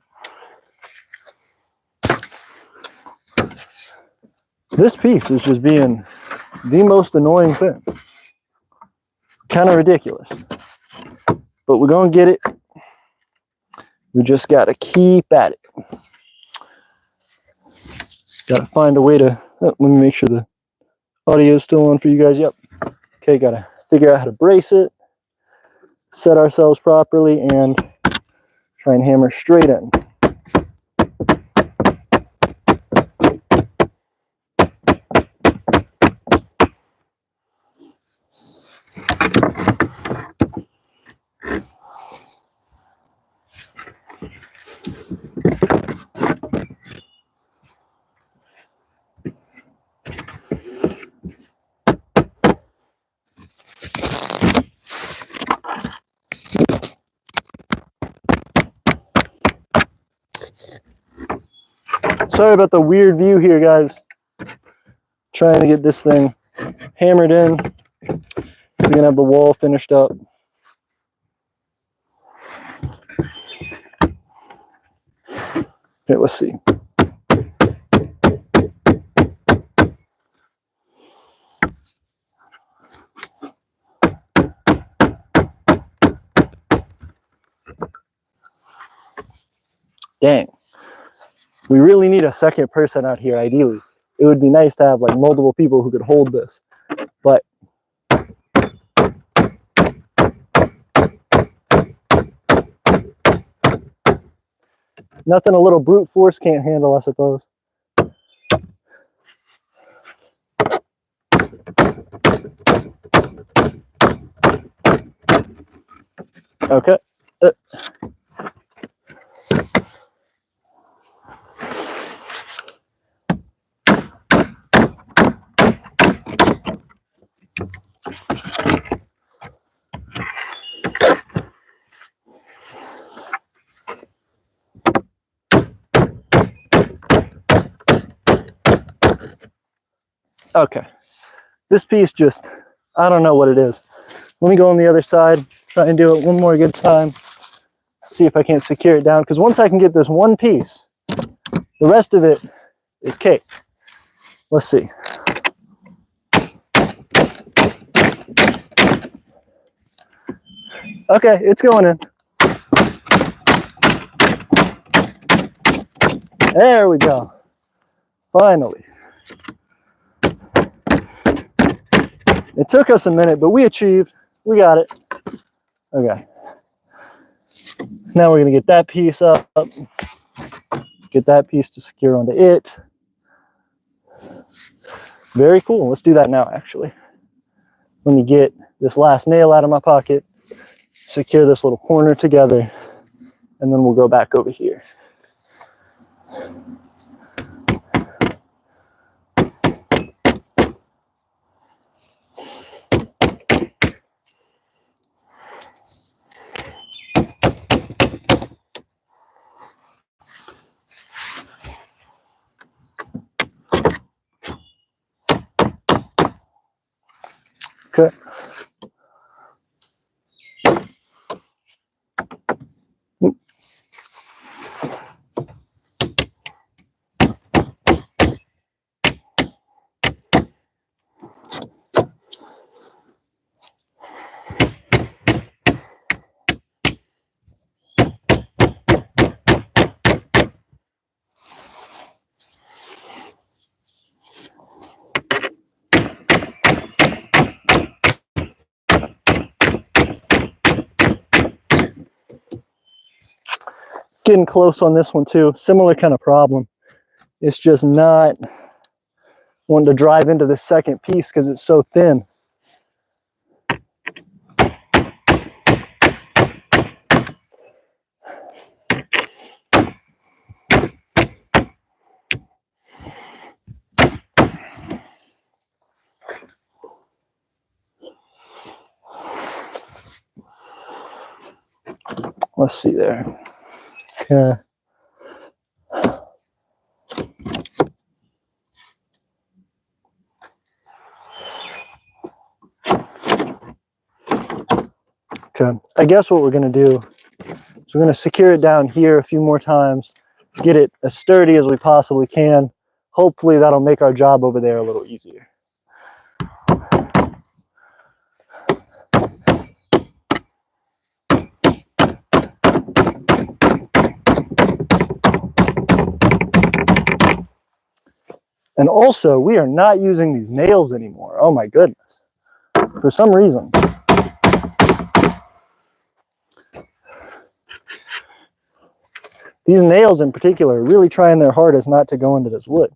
This piece is just being the most annoying thing. Kind of ridiculous. But we're going to get it. We just got to keep at it. Got to find a way to... Oh, let me make sure the audio is still on for you guys. Yep. Okay, got to figure out how to brace it, set ourselves properly, and try and hammer straight in. Sorry about the weird view here, guys. Trying to get this thing hammered in. We're gonna have the wall finished up. Okay, let's see. Dang. We really need a second person out here, ideally. It would be nice to have like multiple people who could hold this, but nothing a little brute force can't handle, I suppose. Okay. Okay. This piece just, I don't know what it is. Let me go on the other side, try and do it one more good time. See if I can't secure it down, because once I can get this one piece, the rest of it is cake. Let's see. Okay, it's going in. There we go. Finally. It took us a minute, but we achieved. We got it. Okay. Now we're going to get that piece up. Get that piece to secure onto it. Very cool. Let's do that now, actually. Let me get this last nail out of my pocket, secure this little corner together, and then we'll go back over here. Okay. Getting close on this one too. Similar kind of problem. It's just not wanting to drive into the second piece because it's so thin. Let's see there. Yeah. Okay. I guess what we're going to do is we're going to secure it down here a few more times, get it as sturdy as we possibly can. Hopefully that'll make our job over there a little easier. And also, we are not using these nails anymore. Oh my goodness. For some reason. These nails in particular are really trying their hardest not to go into this wood.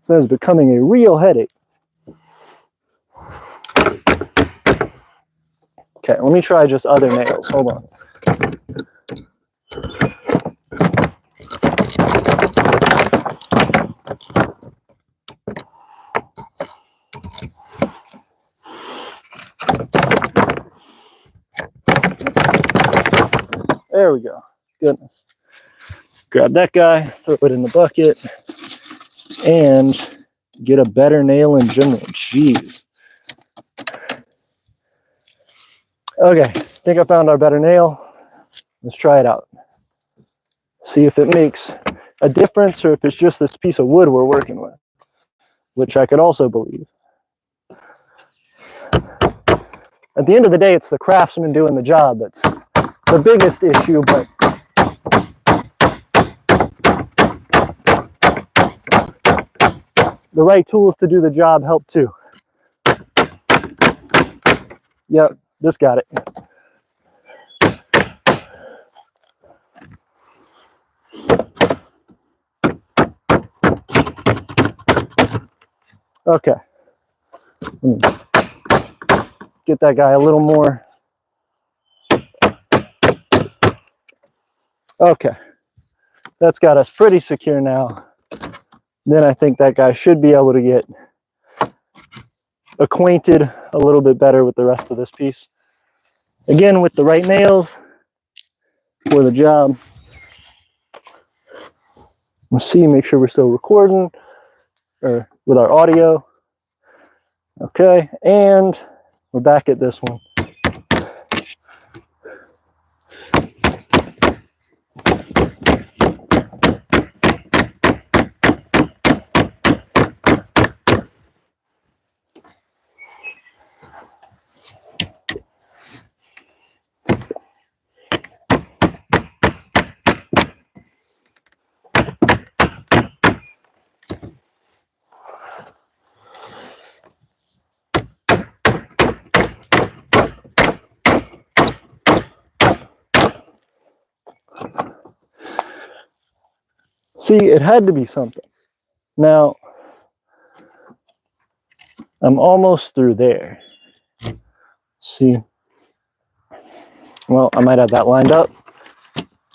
So it's becoming a real headache. Okay, let me try just other nails. Hold on. There we go. Goodness. Grab that guy, throw it in the bucket, and get a better nail in general. Jeez. Okay, I think I found our better nail. Let's try it out. See if it makes a difference or if it's just this piece of wood we're working with, which I could also believe. At the end of the day, it's the craftsman doing the job that's the biggest issue, but the right tools to do the job help too. Yep, this got it. Okay. Get that guy a little more. Okay. That's got us pretty secure now. Then I think that guy should be able to get acquainted a little bit better with the rest of this piece. Again, with the right nails for the job. Let's see, make sure we're still recording or with our audio. Okay, and we're back at this one. See, it had to be something. Now, I'm almost through there. See, well, I might have that lined up.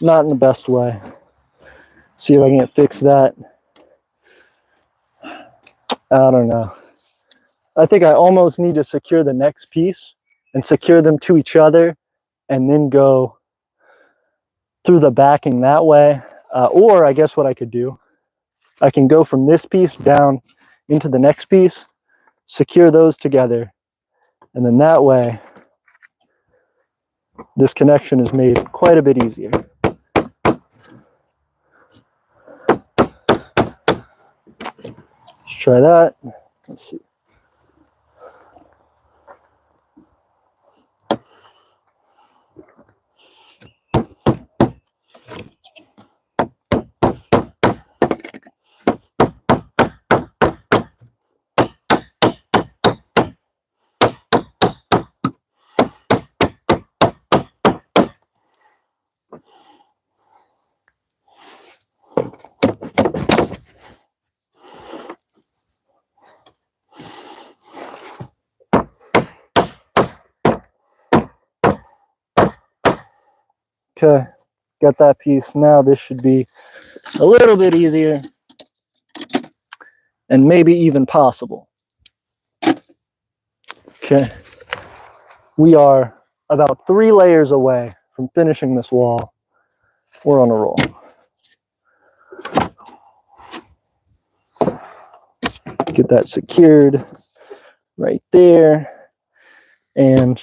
Not in the best way. See if I can't fix that. I don't know. I think I almost need to secure the next piece and secure them to each other and then go through the backing that way. Or I guess what I could do, I can go from this piece down into the next piece, secure those together, and then that way this connection is made quite a bit easier. Let's try that. Let's see. Okay, got that piece. Now this should be a little bit easier and maybe even possible. Okay, we are about 3 layers away from finishing this wall. We're on a roll. Get that secured right there. And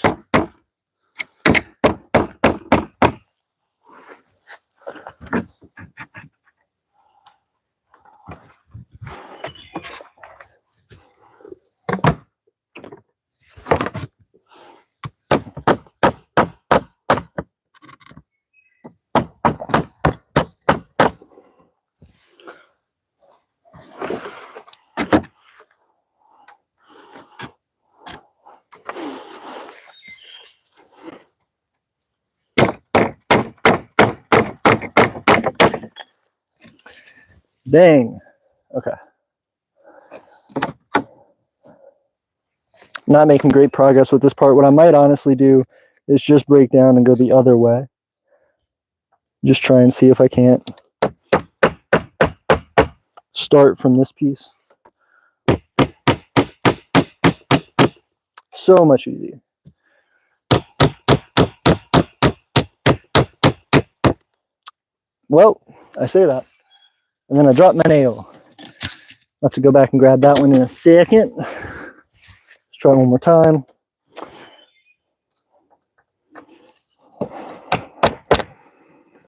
dang. Okay. Not making great progress with this part. What I might honestly do is just break down and go the other way. Just try and see if I can't start from this piece. So much easier. Well, I say that, and then I dropped my nail. I'll have to go back and grab that one in a second. Let's try one more time.